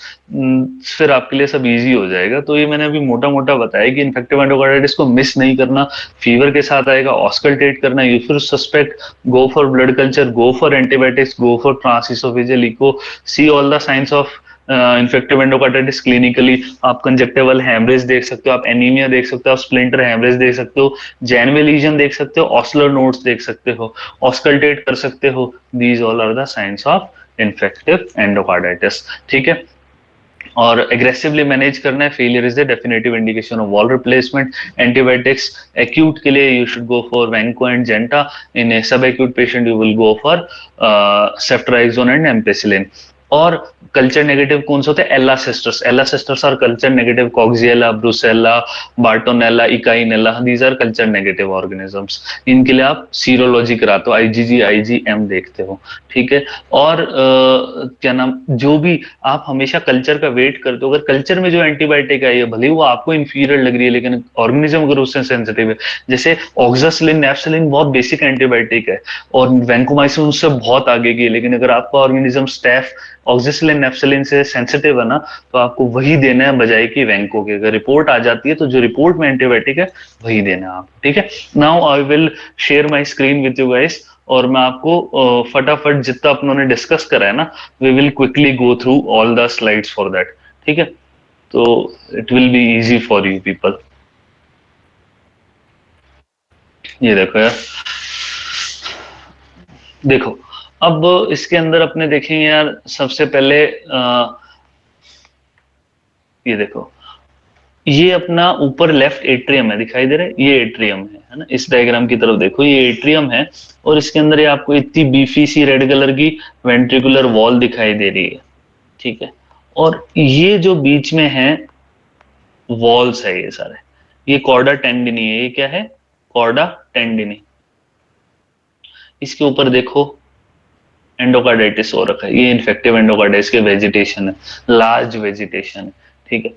फिर आपके लिए सब इजी हो जाएगा। तो ये मैंने अभी मोटा मोटा बताया कि इन्फेक्टिव एंडोकार्डाइटिस को मिस नहीं करना। फीवर के साथ आएगा, ऑस्कल्टेट करना, यू फिर suspect, go for blood culture, go for antibiotics, go for transoesophageal echo, see all the signs of infective endocarditis clinically. आप कंजक्टिवल हैमरेज देख सकते हो, आप एनीमिया देख सकते हो, आप स्प्लिंटर हैमरेज देख सकते हो, जेनवे लीजन देख सकते हो, ऑस्लर नोड्स देख सकते हो, ऑस्कल्टेट कर सकते हो। These all are the signs of infective endocarditis. ठीक है, और एग्रेसिवली मैनेज करना है। Failure is the definitive indication of valve replacement. Antibiotics acute के लिए you should go for vanco and genta. In a subacute patient you will go for ceftriaxone and ampicillin. और culture negative कौन से होते हैं? Ella sisters. Ella sisters are culture negative, Coxiella, Brucella, Bartonella, Eikenella, these are culture negative organisms. इनके लिए आप serology कराते हो, IgG IgM देखते हो। ठीक है, और क्या नाम, जो भी आप हमेशा कल्चर का वेट करते हो, अगर कल्चर में जो एंटीबायोटिक आई है, भले वो आपको इंफीरियर लग रही है, लेकिन ऑर्गेनिज्म अगर उससे सेंसिटिव है, जैसे ऑक्सासिलिन, नेफ्सिलिन बहुत बेसिक एंटीबायोटिक है और वैंकोमाइसिन उससे बहुत आगे की है, लेकिन अगर आपका ऑर्गेनिज्म स्टैफ ऑक्सासिलिन नेफ्सिलिन से सेंसिटिव है ना, तो आपको वही देना है बजाय कि वैंको के। अगर रिपोर्ट आ जाती है तो जो रिपोर्ट में एंटीबायोटिक है वही देना है आप। ठीक है, now I will share my screen with you guys. और मैं आपको फटाफट जितना अपनों ने डिस्कस करा है ना, we will quickly go through all the slides for that, ठीक है? तो it will be easy for you people. ये देखो यार, देखो अब इसके अंदर अपने देखेंगे यार, सबसे पहले ये देखो, ये अपना ऊपर लेफ्ट एट्रियम है, दिखाई दे रहा है? ये एट्रियम है ना? इस डायग्राम की तरफ देखो, ये एट्रियम है, और इसके अंदर ये आपको इतनी बीफी सी रेड कलर की वेंट्रिकुलर वॉल दिखाई दे रही है, ठीक है? और ये जो बीच में है वॉल्स है ये सारे, ये कॉर्डा टेंडिनी है। ये क्या है? कॉर्डा टेंडिनी। इसके ऊपर देखो एंडोकार्डाइटिस हो रखा है, ये इन्फेक्टिव एंडोकार्डाइटिस के वेजिटेशन है, लार्ज वेजिटेशन है, ठीक है?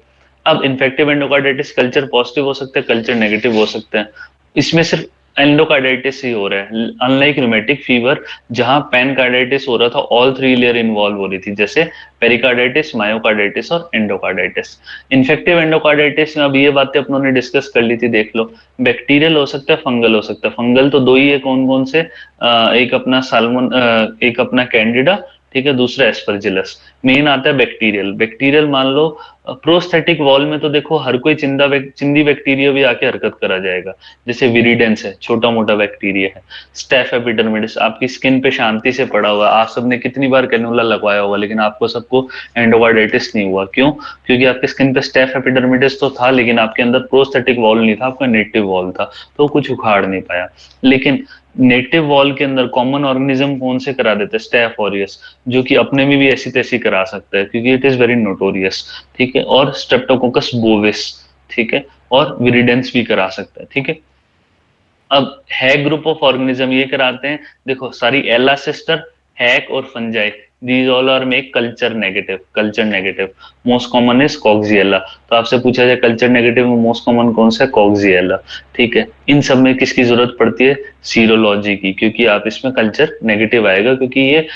अब इन्फेक्टिव एंडोकार्डाइटिस कल्चर पॉजिटिव हो सकता है, कल्चर नेगेटिव हो सकता है। इसमें सिर्फ एंडोकार्डाइटिस ही हो रहा है, अनलाइक रूमेटिक फीवर जहां पैनकार्डाइटिस हो रहा था, ऑल थ्री लेयर इन्वॉल्व हो रही थी, जैसे पेरिकार्डाइटिस, मायोकार्डाइटिस और एंडोकार्डाइटिस। इन्फेक्टिव एंडोकार्डाइटिस में अब ये बातें अपनों ने डिस्कस कर ली थी, देख लो। बैक्टीरियल हो सकता है, फंगल हो सकता है। फंगल तो दो ही है, कौन कौन से? एक अपना साल्मोन, एक अपना कैंडिडा, ठीक है, दूसरा एस्परजिलस। मेन आता है बैक्टीरियल। बैक्टीरियल मान लो प्रोस्थेटिक वॉल में तो देखो हर कोई चिंदी बैक्टीरिया भी आके हरकत करा जाएगा, जैसे विरिडेंस है, छोटा मोटा बैक्टीरिया है। स्टेफ एपिडर्मिडिस आपकी स्किन पे शांति से पड़ा हुआ है, आप सबने कितनी बार कैनुला लगवाया होगा, लेकिन आपको सबको एंडोकार्डाइटिस नहीं हुआ, क्यों? क्योंकि आपके स्किन पे स्टेफ एपिडर्मिडिस तो था, लेकिन आपके अंदर प्रोस्थेटिक वॉल नहीं था, आपका नेटिव वॉल था, तो कुछ उखाड़ नहीं पाया। लेकिन नेटिव वॉल के अंदर कॉमन ऑर्गेनिज्म कौन से करा देते हैं? स्टेफ ऑरियस, जो कि अपने में भी ऐसी तैसी करा सकता है, क्योंकि इट इज वेरी नोटोरियस, ठीक है? और स्ट्रेप्टोकोकस बोविस, ठीक है? और विरिडेंस भी करा सकता है, ठीक है? अब हैक ग्रुप ऑफ ऑर्गेनिज्म ये कराते हैं, देखो सारी एला सिस्टर, हैक और fungi, these all are make culture negative. Culture negative most common is Coxiella. तो आपसे पूछा जाए कल्चर नेगेटिव में मोस्ट कॉमन कौन सा है? कॉक्सियला, ठीक है? इन सब में किसकी जरूरत पड़ती है? सीरोलॉजी की, क्योंकि आप इसमें कल्चर नेगेटिव आएगा, क्योंकि ये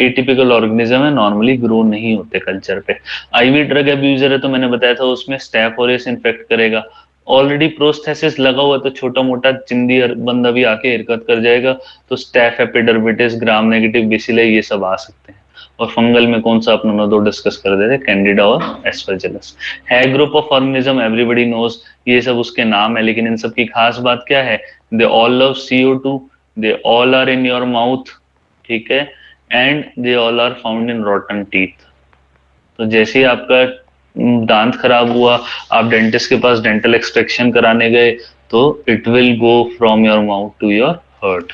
एटिपिकल ऑर्गेनिज्म है, नॉर्मली ग्रो नहीं होते कल्चर पे। आईवी ड्रग एब्यूजर है, तो मैंने बताया था उसमें स्टैफ ऑरियस इन्फेक्ट करेगा। ऑलरेडी प्रोस्थेसिस लगा हुआ है, तो छोटा मोटा चिंदी बंदा भी आके हरकत कर जाएगा, तो स्टैफ एपिडर्मिटिस, ग्राम नेगेटिव बेसिलस, ये सब आ सकते हैं। और फंगल में कौन सा अपने दो डिस्कस कर देते, कैंडिडा और एस्परजिलस। है group of organism, everybody knows, ये सब उसके नाम है, लेकिन इन सब की खास बात क्या है? They all love CO2, they all are in your mouth, ठीक है? And they all are found in rotten teeth. तो जैसे ही आपका दांत खराब हुआ, आप डेंटिस्ट के पास डेंटल एक्सट्रैक्शन कराने गए, तो it will go from your mouth to your heart.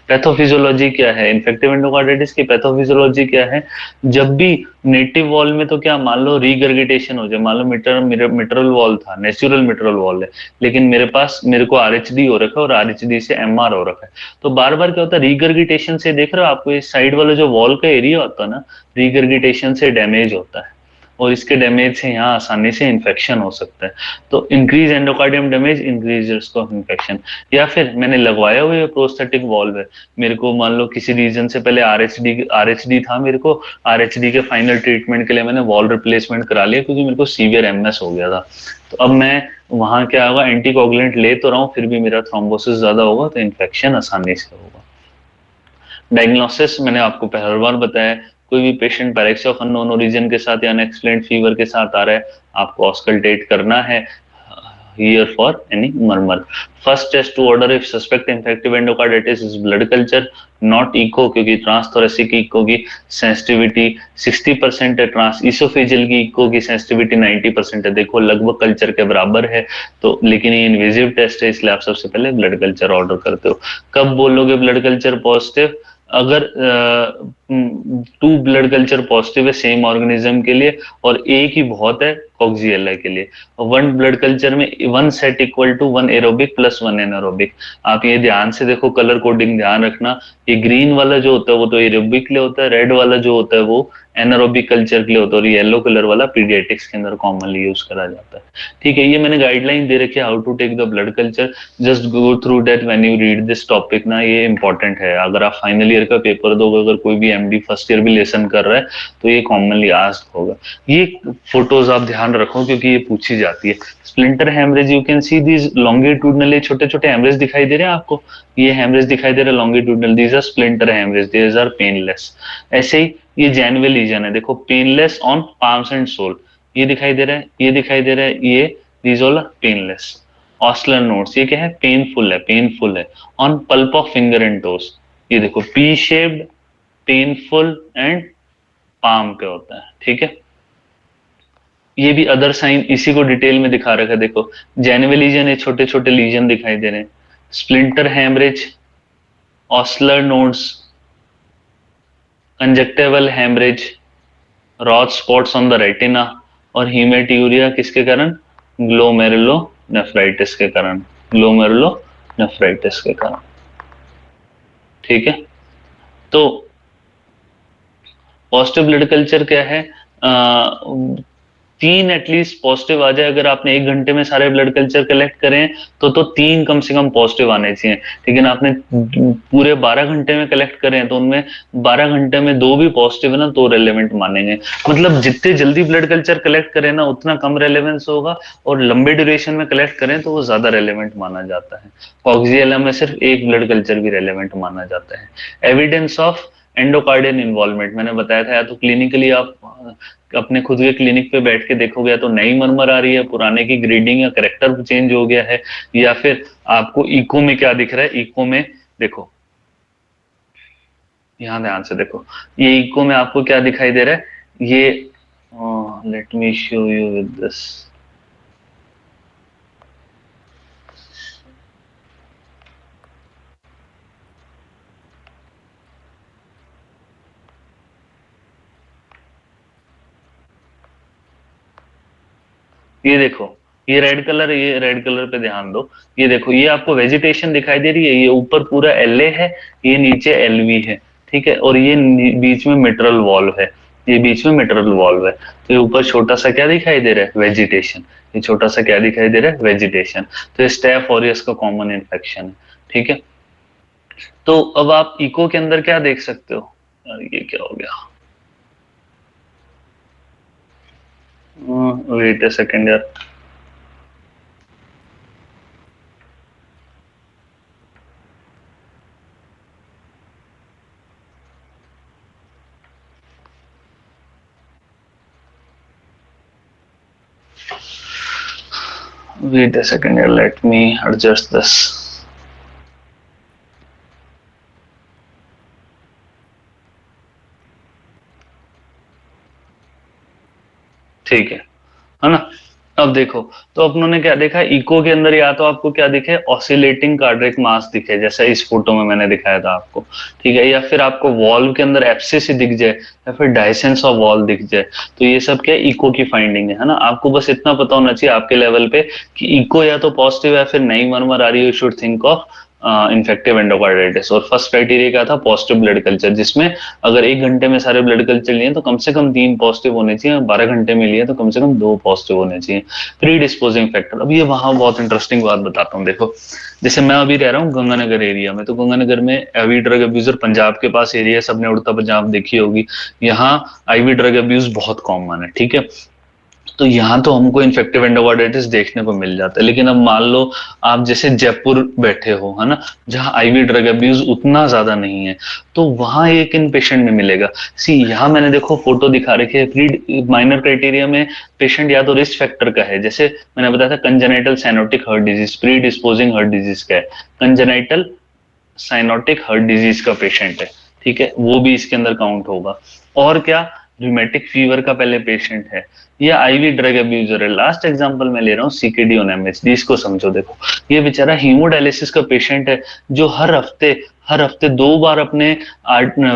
Pathophysiology क्या है इन्फेक्टिव एंडोकार्डाइटिस की? पैथोफिजियोलॉजी क्या है? जब भी नेटिव वॉल में तो क्या, मान लो रीगर्गिटेशन हो जाए, मान लो मिटरल वॉल था, नेचुरल मिटरल वॉल है, लेकिन मेरे को RHD हो रखा है और RHD से MR हो रखा है, तो बार बार क्या होता है? रीगर्गिटेशन से, देख रहे हो आपको इस साइड वाला जो वॉल का एरिया होता है ना, रीगर्गिटेशन से डैमेज होता है, और इसके डैमेज से यहाँ आसानी से इन्फेक्शन हो सकता है। तो increase endocardium damage, increase risk of infection. या फिर मैंने लगवाया हुआ प्रोस्थेटिक वॉल्व है, मेरे को मान लो किसी रीजन से पहले RHD था, मेरे को RHD के फाइनल ट्रीटमेंट के लिए मैंने वॉल रिप्लेसमेंट करा लिया, क्योंकि मेरे को सीवियर MS हो गया था। तो अब मैं वहां क्या होगा, एंटीकोगुलेंट ले तो रहा हूँ, फिर भी मेरा थ्रोम्बोसिस ज्यादा होगा, तो इन्फेक्शन आसानी से होगा। डायग्नोसिस मैंने आपको पहली बार बताया, कोई भी patient pyrexia of unknown origin के साथ या अनएक्सप्लेन्ड फीवर के साथ आ रहा है, आपको ऑस्कल्टेट करना है here for any murmur. First test to order if suspect infective endocarditis is blood culture, not echo, क्योंकि ट्रांसथोरेसिक इको की सेंसिटिविटी 60% है, ट्रांस इसोफेजियल की इको की सेंसिटिविटी 90% है। देखो लगभग कल्चर के बराबर है, तो लेकिन ये इन्वेजिव टेस्ट है, इसलिए आप सबसे पहले ब्लड कल्चर ऑर्डर करते हो। कब बोलोगे ब्लड कल्चर पॉजिटिव? अगर 2 ब्लड कल्चर पॉजिटिव है सेम ऑर्गेनिज्म के लिए, और एक ही बहुत है कॉक्सियला के लिए। 1 ब्लड कल्चर में 1 set equal to 1 aerobic plus 1 anaerobic. आप ये ध्यान से देखो, कलर कोडिंग ध्यान रखना, ये ग्रीन वाला जो होता है वो तो एरोबिक के लिए होता है, रेड वाला जो होता है वो एनारोबिक कल्चर के लिए होता है, और येलो कलर वाला पीडियाट्रिक्स के अंदर कॉमनली यूज करा जाता है। ठीक है, ये मैंने गाइडलाइन दे रखी है how to take the blood culture, just go through that when you read this topic ना, ये इंपॉर्टेंट है। अगर आप फाइनल ईयर का पेपर दोगे, अगर कोई भी एमडी फर्स्ट ईयर भी लेसन कर रहा है तो ये कॉमनली आस्क होगा। ये फोटोज आप ध्यान रखो क्योंकि ये पूछी जाती है। Splinter haemorrhage, you can see these longitudinal, ये छोटे छोटे हेमरेज दिखाई दे रहे हैं आपको, ये हेमरेज दिखाई दे रहे हैं longitudinal, these are splinter haemorrhage, these are painless. ऐसे ही ये जेनवल लीजन है, देखो painless on palms and sole, ये दिखाई दे रहा है, ये दिखाई दे रहा है, ये these all are painless. Osler nodes, ये क्या है, पेनफुल है, पेनफुल है on pulp of finger and toes, ये देखो pea shaped, painful and palm पे होता है। ठीक है, ये भी अदर साइन इसी को डिटेल में दिखा रखा है, देखो जेनवल लीजन है, छोटे छोटे लीजन दिखाई दे रहे हैं, splinter haemorrhage, Osler nodes, conjunctival haemorrhage, Roth spots on the retina, और हीमेट्यूरिया किसके कारण, ग्लोमेरुलोनेफ्राइटिस के कारण, ग्लोमेरुलोनेफ्राइटिस के कारण। ठीक है, तो पॉजिटिव ब्लड कल्चर क्या है, तीन एटलीस्ट पॉजिटिव आ जाए। अगर आपने 1 घंटे में सारे ब्लड कल्चर कलेक्ट करें तो तीन कम से कम पॉजिटिव आने चाहिए, लेकिन आपने पूरे 12 घंटे में कलेक्ट करें तो उनमें 12 घंटे में 2 भी पॉजिटिव है ना, तो रेलेवेंट मानेंगे। मतलब जितने जल्दी ब्लड कल्चर कलेक्ट करें ना उतना कम रेलेवेंस होगा, और लंबे ड्यूरेशन में कलेक्ट करें तो वो ज्यादा रेलेवेंट माना जाता है। कॉक्सियला में सिर्फ एक ब्लड कल्चर भी रेलेवेंट माना जाता है। एविडेंस ऑफ एंडोकार्डियन इन्वॉल्वमेंट, मैंने बताया था, या तो क्लिनिकली आप अपने खुद के क्लिनिक पे बैठ के देखोगे, तो नई मरमर आ रही है, पुराने की ग्रेडिंग या करेक्टर चेंज हो गया है, या फिर आपको इको में क्या दिख रहा है, इको में देखो, यहां ध्यान से देखो, ये इको में आपको क्या दिखाई दे रहा है, ये let me show you with this, ये देखो, ये रेड कलर पे ध्यान दो, ये देखो, ये आपको वेजिटेशन दिखाई दे रही है, ये ऊपर पूरा एलए है, ये नीचे एलवी है। ठीक है, और ये बीच में मिट्रल वॉल्व है, ये बीच में मिट्रल वॉल्व है, तो ये ऊपर छोटा सा क्या दिखाई दे रहा है, वेजिटेशन, ये छोटा सा क्या दिखाई दे रहा है, वेजिटेशन। तो ये स्टेफ ऑरियस का कॉमन इन्फेक्शन है। ठीक है, तो अब आप इको के अंदर क्या देख सकते हो, ये क्या हो गया, वेट अ सेकेंड यार, wait a second here, let me adjust this. ठीक है ना। अब देखो, तो अपनों ने क्या देखा, इको के अंदर या तो आपको क्या दिखे, ऑसिलेटिंग कार्डियक मास दिखे, जैसा इस फोटो में मैंने दिखाया था आपको। ठीक है, या फिर आपको वॉल्व के अंदर एब्सिस ही दिख जाए, या फिर डायसेंस ऑफ वॉल दिख जाए, तो ये सब क्या इको की फाइंडिंग है ना। आपको बस इतना पता होना चाहिए आपके लेवल पे कि इको या तो पॉजिटिव या फिर नई मरमर आ रही है, you should think of infective endocarditis. और फर्स्ट क्राइटेरिया क्या था, पॉजिटिव ब्लड कल्चर, जिसमें अगर 1 घंटे में सारे ब्लड कल्चर लिए तो कम से कम 3 पॉजिटिव होने चाहिए, 12 घंटे में लिए तो कम से कम 2 पॉजिटिव होने चाहिए। प्री डिस्पोजिंग फैक्टर, अब ये वहां बहुत इंटरेस्टिंग बात बताता हूँ। देखो, जैसे मैं अभी रह रहा हूँ गंगानगर एरिया में, तो गंगानगर में आईवी ड्रग अब्यूजर, पंजाब के पास एरिया, सबने उड़ता पंजाब देखी होगी, यहाँ आईवी ड्रग अब्यूज बहुत कॉमन है। ठीक है, तो यहाँ तो हमको इन्फेक्टिव एंडोकार्डाइटिस देखने को मिल जाता है, लेकिन अब मान लो आप जैसे जयपुर बैठे हो, है ना, जहाँ आईवी ड्रग अब्यूज उतना ज्यादा नहीं है, तो वहां ये किन पेशेंट में मिलेगा। सी यहाँ मैंने देखो फोटो दिखा रखी है, प्री माइनर क्राइटेरिया में पेशेंट या तो रिस्क फैक्टर का है, जैसे मैंने बताया था congenital cyanotic heart disease, pre disposing heart disease का है, कंजेनाइटल साइनोटिक हार्ट डिजीज का पेशेंट है। ठीक है, वो भी इसके अंदर काउंट होगा। और क्या, रूमेटिक फीवर का पहले पेशेंट है, या आईवी ड्रग अब्यूजर है। लास्ट एग्जांपल मैं ले रहा हूँ सीकेडी ऑन एमएचडी, इसको समझो। देखो, ये बेचारा हीमोडायलिसिस का पेशेंट है, जो हर हफ्ते 2 बार अपने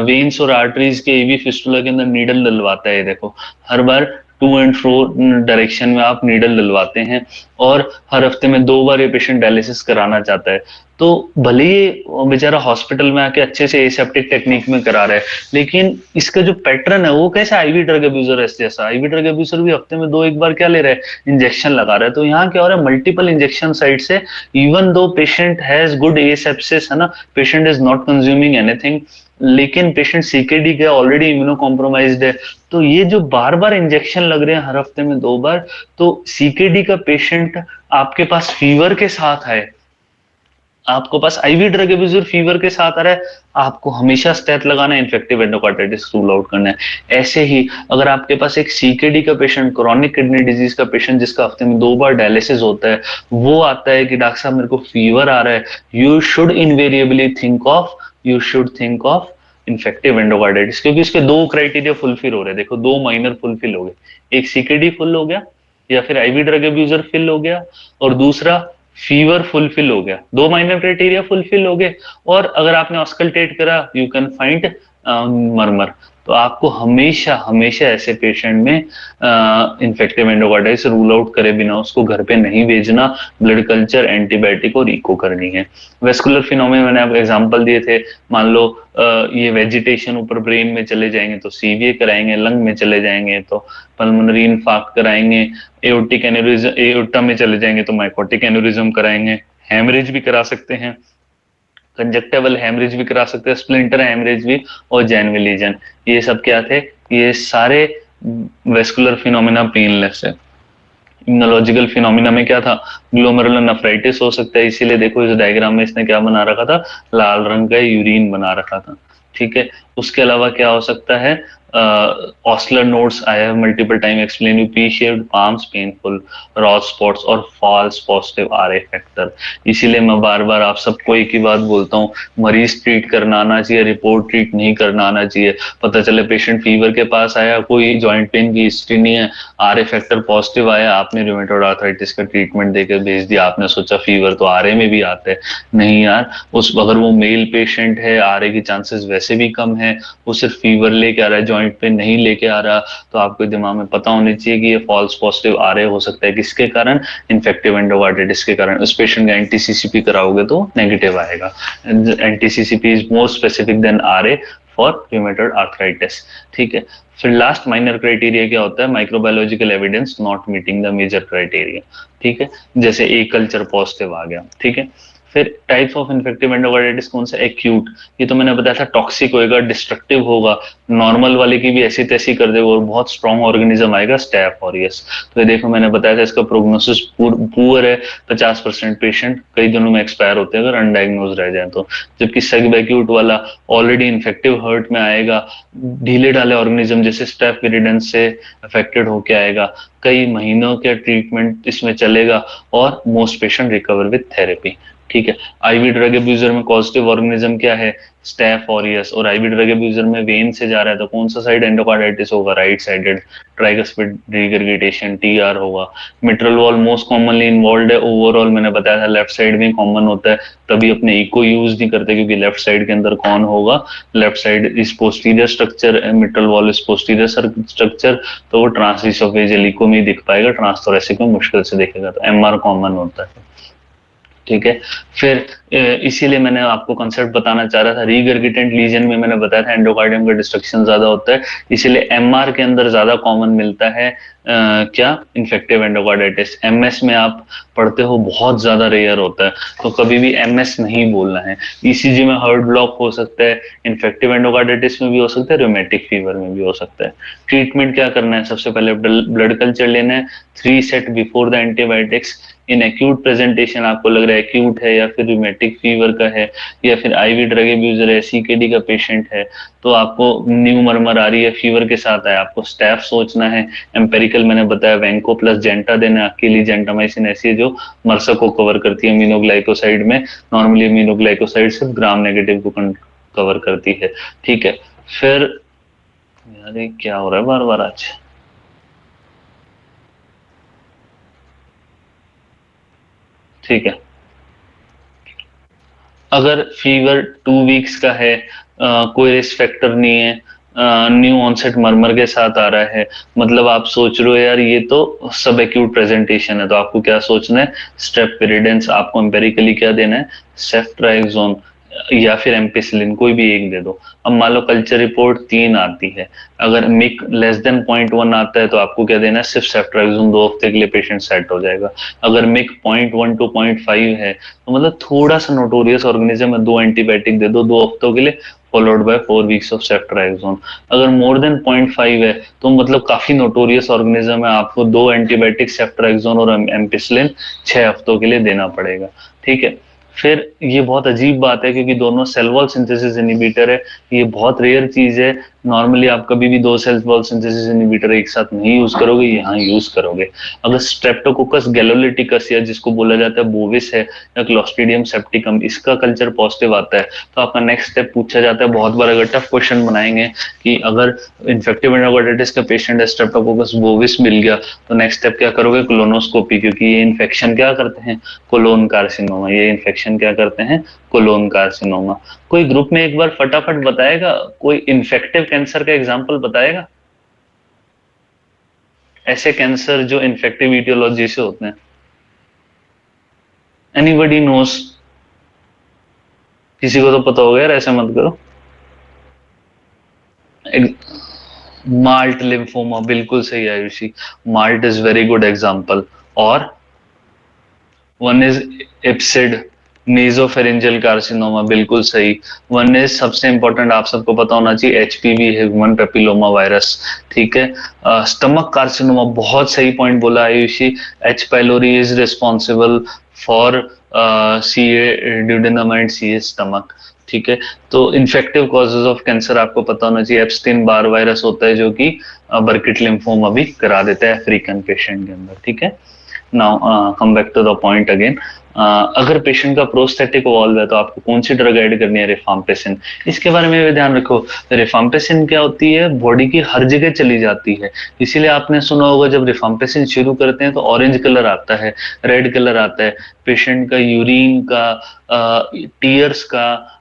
वेन्स और आर्टरीज के एवी फिस्टुला के अंदर नीडल डलवाता है। देखो, हर बार टू एंड फ्रो डायरेक्शन में आप नीडल डलवाते हैं, और हर हफ्ते में 2 बार ये पेशेंट डायलिसिस कराना चाहता है। तो भले ही वो बेचारा हॉस्पिटल में आके अच्छे से एसेप्टिक टेक्निक में करा रहा है, लेकिन इसका जो पैटर्न है वो कैसे आईवी ड्रग अब्यूजर जैसा, आईवी ड्रग अब्यूजर भी हफ्ते में 2 एक बार क्या ले रहा है, इंजेक्शन लगा रहा है। तो यहाँ क्या हो रहा है, मल्टीपल इंजेक्शन साइट से, even though patient has good asepsis, है ना, patient is not consuming anything, लेकिन पेशेंट सीकेडी का ऑलरेडी इम्यूनो कॉम्प्रोमाइज्ड है। तो ये जो बार बार इंजेक्शन लग रहे हैं हर हफ्ते में 2 बार, तो सीकेडी का पेशेंट आपके पास फीवर के साथ है, आपको पास आईवी ड्रग एब्यूजर फीवर के साथ आ रहा है, आपको हमेशा स्टेथ लगाना है, इन्फेक्टिव एंडोकार्डाइटिस रूल आउट करना है। ऐसे ही अगर आपके पास एक सीकेडी का पेशेंट, क्रॉनिक किडनी डिजीज का पेशेंट जिसका हफ्ते में 2 बार डायलिसिस होता है, वो आता है कि डॉक्टर साहब मेरे को फीवर आ रहा है, you should invariably think of, you should think of infective endocarditis, क्योंकि इसके 2 क्राइटेरिया फुलफिल हो रहे हैं। देखो 2 माइनर फुलफिल हो गए, एक सीकेडी फुल हो गया या फिर आईवी ड्रग एब्यूजर फिल हो गया, और दूसरा फीवर फुलफिल हो गया, 2 माइनर क्राइटेरिया फुलफिल हो गए। और अगर आपने ऑस्कल्टेट करा, यू कैन फाइंड मरमर। तो आपको हमेशा हमेशा ऐसे पेशेंट में इन्फेक्टिव एंडोकार्डाइटिस रूल आउट करे बिना उसको घर पे नहीं भेजना, ब्लड कल्चर, एंटीबायोटिक और इको करनी है। वेस्कुलर फिनोमेना मैंने आपको एग्जांपल दिए थे, मान लो ये वेजिटेशन ऊपर ब्रेन में चले जाएंगे तो सीवीए कराएंगे, लंग में चले जाएंगे तो पल्मोनरी इन्फार्क्ट कराएंगे, एओर्टिक एन्यूरिज्म, एओर्टा में चले जाएंगे तो माइकोटिक एन्यूरिज्म कराएंगे, हेमरेज भी करा सकते हैं, कंजक्टिवल हेमरेज भी करा सकते हैं, स्प्लिंटर हेमरेज भी, और जेनवल लीजन। ये सब क्या थे, ये सारे वेस्कुलर फिनोमेना पेनलेस है। इम्यूनोलॉजिकल फिनोमिना में क्या था, ग्लोमेरुलर नेफ्राइटिस हो सकता है, इसीलिए देखो इस डायग्राम में इसने क्या बना रखा था, लाल रंग का यूरिन बना रखा था। ठीक है, उसके अलावा क्या हो सकता है, ऑस्लर nodes, I have multiple time explain you, P shaped palms painful, rod spots और फॉल्स पॉजिटिव आरए फैक्टर। इसीलिए मैं बार बार आप सबको एक ही बात बोलता हूँ, मरीज ट्रीट करना आना चाहिए, रिपोर्ट ट्रीट नहीं करना आना चाहिए। पता चले पेशेंट फीवर के पास आया, कोई जॉइंट पेन की हिस्ट्री नहीं है, आरए फैक्टर पॉजिटिव आया, आपने रूमेटॉइड आर्थराइटिस का ट्रीटमेंट देकर भेज दिया, आपने सोचा फीवर तो आरए में भी आता है। नहीं यार, उस अगर वो मेल पेशेंट है, आरए की चांसेस वैसे भी कम है, वो सिर्फ फीवर लेके आ रहा है, जॉइंट पेन नहीं लेके आ रहा, तो आपको दिमाग में पता होनी चाहिए कि ये फॉल्स पॉजिटिव आरए हो सकता है, किसके कारण, इन्फेक्टिव एंडोकार्डाइटिस के कारण। उस पेशेंट का एंटीसीसीपी कराओगे तो नेगेटिव आएगा। Anti CCP is more specific than RA for rheumatoid arthritis. ठीक है, फिर लास्ट माइनर क्राइटेरिया क्या होता है, microbiological evidence not meeting the major criteria. ठीक है, जैसे ए कल्चर पॉजिटिव आ गया। ठीक है, फिर टाइप्स ऑफ इन्फेक्टिव एंडोकार्डाइटिस कौन सा, एक्यूट, ये तो मैंने बताया था, टॉक्सिक होएगा, डिस्ट्रक्टिव होगा, नॉर्मल वाले की भी ऐसी तैसी कर देगा और बहुत स्ट्रॉन्ग ऑर्गेनिज्म आएगा, स्टैफ ऑरियस। तो ये देखो मैंने बताया था इसका प्रोग्नोसिस पुअर है, 50% पेशेंट कई दिनों में एक्सपायर होते हैं अगर अनडायग्नोज रह जाए तो। जबकि सब एक्यूट वाला ऑलरेडी इन्फेक्टिव हर्ट में आएगा, ढीले ढाले ऑर्गेनिज्म जैसे स्टेफ विरिडेंस से अफेक्टेड होके आएगा, कई महीनों का ट्रीटमेंट इसमें चलेगा, और most patient recover with therapy. ठीक है, आईवी ड्रग एब्यूजर में पॉजिटिव ऑर्गेनिज्म क्या है, स्टेफ ऑरियस, और आईवी ड्रग एब्यूजर में वेन से जा रहा है तो कौन सा साइड एंडोकार्डाइटिस होगा, राइट साइडेड, ट्राइगस्पिड रिगर्गिटेशन, टीआर होगा। Mitral valve most commonly involve है, ओवरऑल मैंने बताया था लेफ्ट साइड में कॉमन होता है, तभी अपने इको यूज नहीं करते क्योंकि लेफ्ट साइड के अंदर कौन होगा, left side is posterior structure, mitral valve is posterior structure, तो वो ट्रांसइसोफेजियल इको में ही दिख पाएगा, ट्रांसथोरेसिक में मुश्किल से दिखेगा, तो एमआर कॉमन होता है। ठीक है, फिर इसीलिए मैंने आपको कॉन्सेप्ट बताना चाह रहा था, रीगर्गिटेंट लीजन में मैंने बताया था एंडोकार्डियम का डिस्ट्रक्शन ज्यादा होता है, इसीलिए एमआर के अंदर ज्यादा कॉमन मिलता है क्या, इन्फेक्टिव एंडोकार्डाइटिस। एमएस में आप पढ़ते हो बहुत ज्यादा रेयर होता है, तो कभी भी एमएस नहीं बोलना है। ईसीजी में हार्ट ब्लॉक हो सकता है, इन्फेक्टिव एंडोकार्डाइटिस में भी हो सकता है, रूमेटिक फीवर में भी हो सकता है। ट्रीटमेंट क्या करना है, सबसे पहले ब्लड कल्चर लेना है, 3 set before the antibiotics. In acute presentation आपको लग रहा है एक्यूट है या फिर रूमेटिक फीवर का है या फिर आईवी ड्रग एब्यूजर है, सीकेडी का पेशेंट है, तो आपको न्यू मरमर आ रही है, फीवर के साथ है, आपको स्टैफ सोचना है। एम्पेरिकल मैंने बताया, वैंको प्लस जेंटा देना, अकेली जेंटामाइसिन ऐसी है जो मरसा को कवर करती है अमीनोग्लाइकोसाइड में, नॉर्मली अमीनोग्लाइकोसाइड सिर्फ ग्राम नेगेटिव को कवर करती है। ठीक है, फिर यार ये क्या हो रहा है बार बार आज, ठीक है, अगर फीवर 2 वीक्स का है, कोई रिस्क फैक्टर नहीं है, न्यू ऑनसेट मरमर के साथ आ रहा है, मतलब आप सोच रहे हो यार ये तो सब एक्यूट प्रेजेंटेशन है, तो आपको क्या सोचना है, स्ट्रेप्टोपिरिडेंस, आपको एम्पेरिकली क्या देना है, सेफ्ट्राइक्सोन या फिर एम्पिसिलिन, कोई भी एक दे दो। अब मान लो कल्चर रिपोर्ट 3 आती है, अगर मिक लेस देन 0.1 आता है तो आपको क्या देना है, सिर्फ सेफ्ट्राइक्सोन, 2 हफ्ते के लिए पेशेंट सेट हो जाएगा। अगर मिक 0.1 टू 0.5 है तो मतलब थोड़ा सा नोटोरियस ऑर्गेनिज्म है, 2 एंटीबायोटिक दे दो 2 हफ्तों के लिए, फॉलोड बाय 4 वीक्स ऑफ सेफ्ट्राइक्सोन। अगर मोर देन 0.5 है तो मतलब काफी नोटोरियस ऑर्गेनिज्म है, आपको 2 एंटीबायोटिक, सेफ्ट्राइक्सोन और एम्पिसिलिन 6 हफ्तों के लिए देना पड़ेगा। ठीक है। फिर ये बहुत अजीब बात है क्योंकि दोनों सेल वॉल सिंथेसिस इनिबिटर है, ये बहुत रेयर चीज है। नॉर्मली आप कभी भी 2 सेल वॉल सिंथेसिस इनिबिटर एक साथ नहीं यूज करोगे, यहाँ यूज करोगे। अगर स्ट्रेप्टोकोकस गैलोलिटिकस या जिसको बोला जाता है बोविस है या क्लोस्ट्रीडियम सेप्टिकम, इसका कल्चर पॉजिटिव आता है तो आपका नेक्स्ट स्टेप पूछा जाता है बहुत बार, अगर टफ क्वेश्चन बनाएंगे कि अगर इन्फेक्टिव एंडोकार्डिटिस का पेशेंट है, स्ट्रेप्टोकोकस बोविस मिल गया तो नेक्स्ट स्टेप क्या करोगे, कोलोनोस्कोपी, क्योंकि ये इन्फेक्शन क्या करते हैं, कोलोन कार्सिनोमा, ये इन्फेक्शन क्या करते हैं, कोलोन कार्सिनोमा। कोई ग्रुप में एक बार फटाफट बताएगा, कोई इन्फेक्टिव कैंसर का एग्जांपल बताएगा, ऐसे कैंसर जो इन्फेक्टिव ईटियोलॉजी से होते हैं, एनीबडी नोस, किसी को तो पता होगा यार, ऐसे मत करो। माल्ट लिम्फोमा, बिल्कुल सही Ayushi, malt is very good example. और वन इज इप्सिड नेजोफेरेंजियल कार्सिनोमा, बिल्कुल सही। वन इज सबसे इंपॉर्टेंट, आप सबको पता होना चाहिए, एचपीवी, ह्यूमन पेपिलोमा वायरस। ठीक है। स्टमक कार्सिनोमा, बहुत सही पॉइंट बोला Ayushi, H pylori is responsible for C A duodenum and C A stomach. ठीक है। तो इन्फेक्टिव कॉजेज ऑफ कैंसर आपको पता होना चाहिए, एप्स्टीन बार वायरस होता है जो कि बर्किट लिम्फोमा भी करा देता है अफ्रीकन पेशेंट के अंदर। ठीक है। Now come back to the point again, अगर पेशेंट का प्रोस्थेटिक वॉल्व है तो आपको कौन सी ड्रग ऐड करनी है, रिफाम्पिसिन। इसके बारे में भी ध्यान रखो, रिफाम्पिसिन क्या होती है, बॉडी की हर जगह चली जाती है, इसीलिए आपने सुना होगा जब रिफाम्पिसिन शुरू करते हैं तो ऑरेंज कलर आता है, रेड कलर आता है, पेशेंट का यूरिन का, टीयर्स का,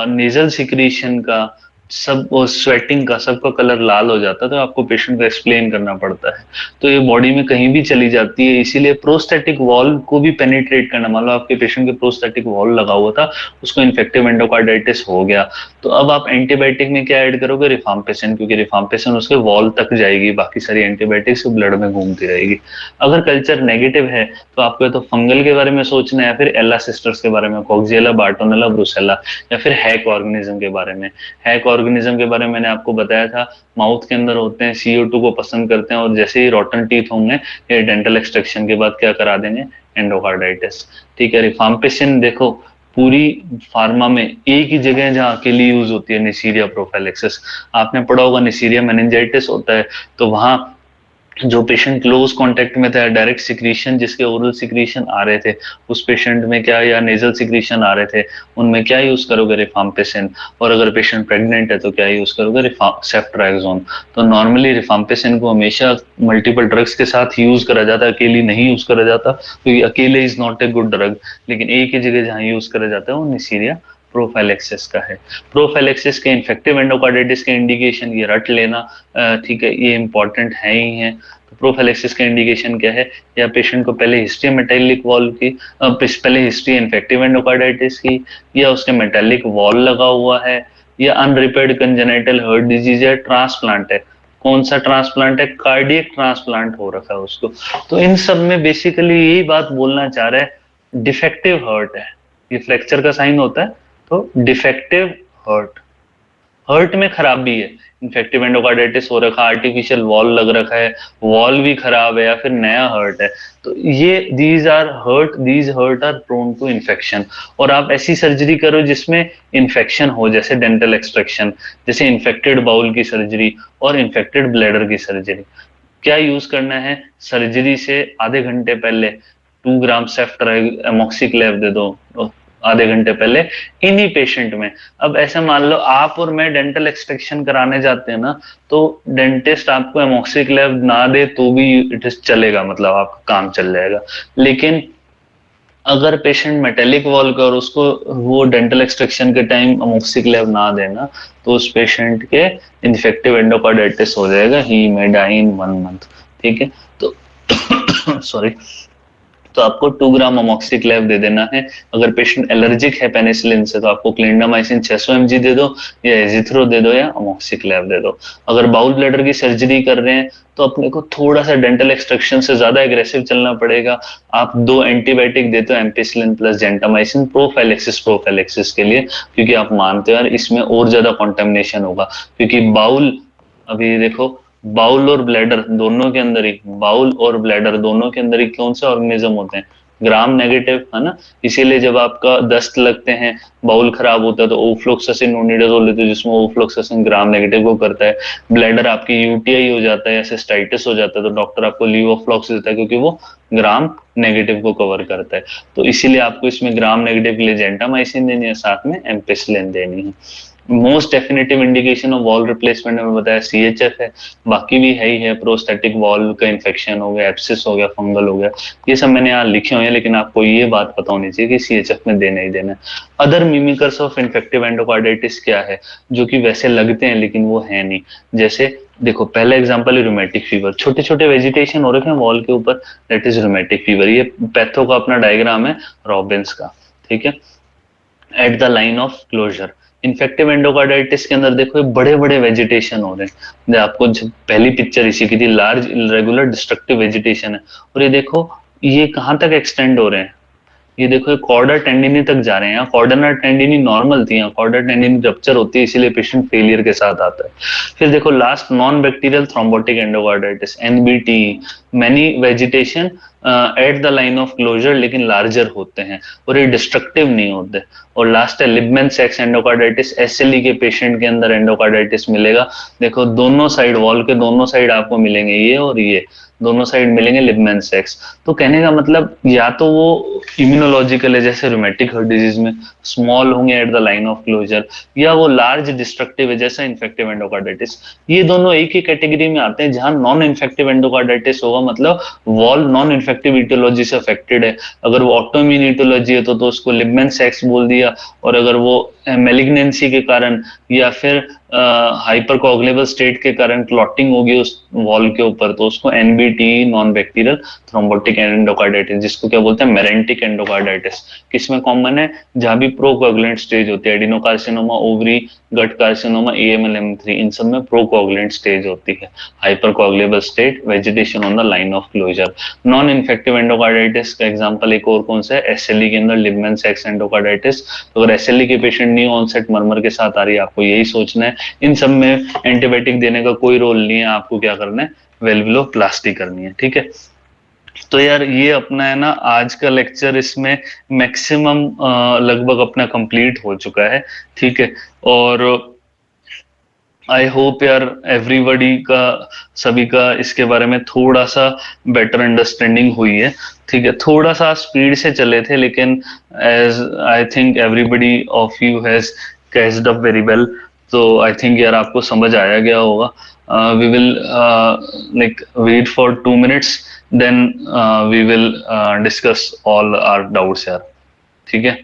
नेजल सिक्रीशन का, सब, और स्वेटिंग का, सबका कलर लाल हो जाता है, तो आपको पेशेंट को एक्सप्लेन करना पड़ता है। तो ये बॉडी में कहीं भी चली जाती है, इसीलिए प्रोस्थेटिक वॉल्व को भी पेनिट्रेट करना, मान लो आपके पेशेंट के प्रोस्थेटिक वॉल्व लगा हुआ था, उसको इन्फेक्टिव एंडोकार्डाइटिस हो गया, तो अब आप एंटीबायोटिक में क्या ऐड करोगे, रिफाम्पिसिन, क्योंकि रिफाम्पिसिन उसके वॉल तक जाएगी, बाकी सारी एंटीबायोटिक्स ब्लड में घूमती रहेगी। अगर कल्चर नेगेटिव है तो आपको तो फंगल के बारे में सोचना है, या फिर एला सिस्टर्स के बारे में, कॉक्सियला, बार्टोनेला, ब्रुसेला, या फिर हैक ऑर्गेनिज्म के बारे में। हैक ऑर्गेनिज्म के बारे में मैंने आपको बताया था, माउथ के अंदर होते हैं, CO2 को पसंद करते हैं, और जैसे ही रॉटन टीथ होंगे ये डेंटल एक्सट्रैक्शन के बाद क्या करा देंगे, एंडोकार्डाइटिस। ठीक है। रिफाम्पिसिन देखो पूरी फार्मा में एक ही जगह जहां अकेली यूज होती है, निसीरिया प्रोफाइलेक्सिस, आपने पढ़ा होगा, निसीरिया मेनिंजाइटिस होता है तो वहां जो पेशेंट क्लोज कांटेक्ट में था, डायरेक्ट सिक्रीशन, जिसके ओरल सिक्रीशन आ रहे थे, उस पेशेंट में क्या, या नेजल सिक्रीशन आ रहे थे, उनमें क्या यूज करोगे, रिफाम्पिसिन। और अगर पेशेंट प्रेग्नेंट है तो क्या यूज करोगे, सेफ्ट्राइक्सोन। तो नॉर्मली रिफाम्पिसिन को हमेशा मल्टीपल ड्रग्स के साथ यूज करा जाता है, अकेली नहीं यूज करा जाता, क्योंकि अकेले is not a good drug, लेकिन एक ही जगह जहां यूज करा जाता है वो निसीरिया प्रोफाइलेक्सिस का है। प्रोफाइलेक्सिस के इन्फेक्टिव एंडोकार्डाइटिस के इंडिकेशन ये रट लेना, ठीक है, ये इंपॉर्टेंट है ही है। तो प्रोफाइलेक्सिस का इंडिकेशन क्या है, या पेशेंट को पहले हिस्ट्री मेटालिक वॉल्व की, पहले हिस्ट्री इन्फेक्टिव एंडोकार्डाइटिस की, या उसके मेटालिक वॉल लगा हुआ है, या अनरिपेयर्ड कंजेनिटल हार्ट डिजीज है, ट्रांसप्लांट है, कौन सा ट्रांसप्लांट है, कार्डियक ट्रांसप्लांट हो रखा है उसको। तो इन सब में बेसिकली यही बात बोलना चाह रहा है, डिफेक्टिव हार्ट है, ये फ्रैक्चर का साइन होता है, तो डिफेक्टिव हार्ट, हार्ट में खराबी है, इन्फेक्टिव एंडोकार्डाइटिस हो रखा है, आर्टिफिशियल वॉल लग रखा है, वॉल भी खराब है, या फिर नया हर्ट है, तो ये these heart are prone to infection. और आप ऐसी सर्जरी करो जिसमें इन्फेक्शन हो, जैसे डेंटल एक्सट्रैक्शन, जैसे इन्फेक्टेड बाउल की सर्जरी और इन्फेक्टेड ब्लैडर की सर्जरी। क्या यूज करना है, सर्जरी से आधे घंटे पहले 2 ग्राम सेफ्ट्राइग एमोक्सिक्लेव दे दो, आधे घंटे पहले, इन्हीं पेशेंट में। अब ऐसे मान लो आप और मैं डेंटल एक्सट्रैक्शन कराने जाते हैं ना, तो डेंटिस्ट आपको एमोक्सिक्लेव ना दे तो भी इट चलेगा, मतलब आपका काम चल जाएगा। लेकिन अगर पेशेंट मेटेलिक वॉल का और उसको वो डेंटल एक्सट्रैक्शन के टाइम अमोक्सिक्लेव ना देना, तो उस पेशेंट के इन्फेक्टिव एंडोकार्डाइटिस हो जाएगा, ही मे डाई इन 1 मंथ। ठीक है, तो सॉरी, तो आपको 2 ग्राम अमोक्सिक्लेव दे देना है। अगर पेशेंट एलर्जिक है पेनिसिलिन से, तो आपको क्लिंडामाइसिन 600 mg दे दो, या एजिथ्रो दे दो, या अमोक्सिक्लेव दे दो। अगर बाउल ब्लैडर की सर्जरी कर रहे हैं, तो अपने को थोड़ा सा डेंटल एक्सट्रैक्शन से ज्यादा एग्रेसिव चलना पड़ेगा। आप 2 एंटीबायोटिक देते हो, एम्पिसिलिन प्लस जेंटामाइसिन प्रोफाइलेक्सिस के लिए, क्योंकि आप मानते हो यार इसमें और ज्यादा कॉन्टेमिनेशन होगा। क्योंकि बाउल, अभी देखो, बाउल और ब्लैडर दोनों के अंदर ही कौन से ऑर्गेनिज्म होते हैं, ग्राम नेगेटिव, है ना। इसीलिए जब आपका दस्त लगते हैं, बाउल खराब होता है, तो ओफ्लोक्सासिन नोनिडाजोल लेते हो, जिसमें ओफ्लोक्सासिन ग्राम नेगेटिव को करता है। ब्लैडर आपकी यूटीआई हो जाता है या सिस्टाइटिस हो जाता है, तो डॉक्टर आपको लीवोफ्लॉक्स देता है, क्योंकि वो ग्राम नेगेटिव को कवर करता है। तो इसीलिए आपको इसमें ग्राम नेगेटिव के लिए जेंटामाइसिन देनी है, साथ में एम्पिसिलिन देनी है। Most definitive indication of valve replacement में बताया सीएचएफ है, बाकी भी है ही है, प्रोस्थेटिक वॉल का इन्फेक्शन हो गया, एब्सिस हो गया, फंगल हो गया, ये सब मैंने यहाँ लिखे हुए हैं, लेकिन आपको ये बात पता होनी चाहिए कि सीएचएफ में देना ही देना है। अदर मिमिकर्स ऑफ इन्फेक्टिव एंडोकार्डाइटिस क्या है, जो कि वैसे लगते हैं लेकिन वो है नहीं। जैसे देखो, पहला एग्जांपल है रूमेटिक फीवर, छोटे छोटे वेजिटेशन हो रखे हैं वॉल के ऊपर, दैट इज रूमेटिक फीवर। ये पैथो का अपना डायग्राम है, रॉबिन्स का। ठीक है, at the line of closure. Infective endocarditis के अंदर देखो, बड़े बड़े वेजिटेशन हो रहे हैं। आपको जब पहली पिक्चर इसी की थी, लार्ज इरेगुलर डिस्ट्रक्टिव वेजिटेशन है, और ये देखो ये कहाँ तक एक्सटेंड हो रहे हैं। ये देखो, ये कॉर्डा टेंडिनी तक जा रहे हैं। कॉर्डा टेंडिनी नॉर्मल थी, यहाँ कॉर्डा टेंडिनी रप्चर होती है, इसीलिए पेशेंट फेलियर के साथ आता है। फिर देखो last, non bacterial thrombotic endocarditis, NBT, many vegetation at the line of closure, लेकिन लार्जर होते हैं और ये डिस्ट्रक्टिव नहीं होते। और लास्ट है लिबमेन सेक्स एंडोकार्डाइटिस, एसएलई के पेशेंट के अंदर एंडोकार्डाइटिस मिलेगा। देखो दोनों साइड, वॉल के दोनों साइड आपको मिलेंगे, ये और ये दोनों साइड मिलेंगे लिबमेन सेक्स। तो कहने का मतलब, या तो वो इम्यूनोलॉजिकल है जैसे रूमेटिक हार्ट डिजीज में स्मॉल होंगे at the line of closure, या वो लार्ज डिस्ट्रक्टिव है जैसा इन्फेक्टिव एंडोकार्डाइटिस। ये दोनों एक ही कैटेगरी में आते हैं। जहां नॉन इन्फेक्टिव एंडोकार्डाइटिस होगा, मतलब वॉल नॉन इन्फेक्टिव ईटियोलॉजी से अफेक्टेड है। अगर वो ऑटोइम्यून ईटियोलॉजी है, तो उसको लिबमेन सेक्स बोल दिया। और अगर वो मेलिग्नेंसी के कारण या फिर हाइपर कोगुलेबल स्टेट के कारण क्लॉटिंग होगी उस वॉल के ऊपर, तो उसको NBT, non bacterial thrombotic endocarditis, जिसको क्या बोलते हैं, मेरेंटिक एंडोकार्डाइटिस। किसमें कॉमन है, जहां भी प्रोकोगुलेंट स्टेज होती है, adenocarcinoma ovary, gut carcinoma, AML एम3, इन सब में प्रोकोगुलेंट स्टेज होती है। Hypercoagulable state, vegetation on the line of closure. Non infective endocarditis का एग्जांपल एक और कौन सा है, एसएलई के अंदर लिबमेन सेक्स एंडोकार्डाइटिस। तो अगर एसएलई के पेशेंट न्यू ऑनसेट मरमर के साथ आ रही है, आपको यही सोचना है, इन सब में एंटीबायोटिक देने का कोई रोल नहीं है, आपको क्या करना है, वेल्वुलोप्लास्टी करनी है। ठीक है, तो यार ये अपना है ना आज का लेक्चर, इसमें मैक्सिमम लगभग अपना कंप्लीट हो चुका है। ठीक है, और आई होप यार एवरीबॉडी का, सभी का इसके बारे में थोड़ा सा बेटर अंडरस्टैंडिंग हुई है। ठीक है, थोड़ा सा स्पीड से चले थे, लेकिन as I think everybody of you has catched up very well. तो आई थिंक यार आपको समझ आया गया होगा। We will like wait for 2 minutes, then we will discuss all our doubts यार। ठीक है।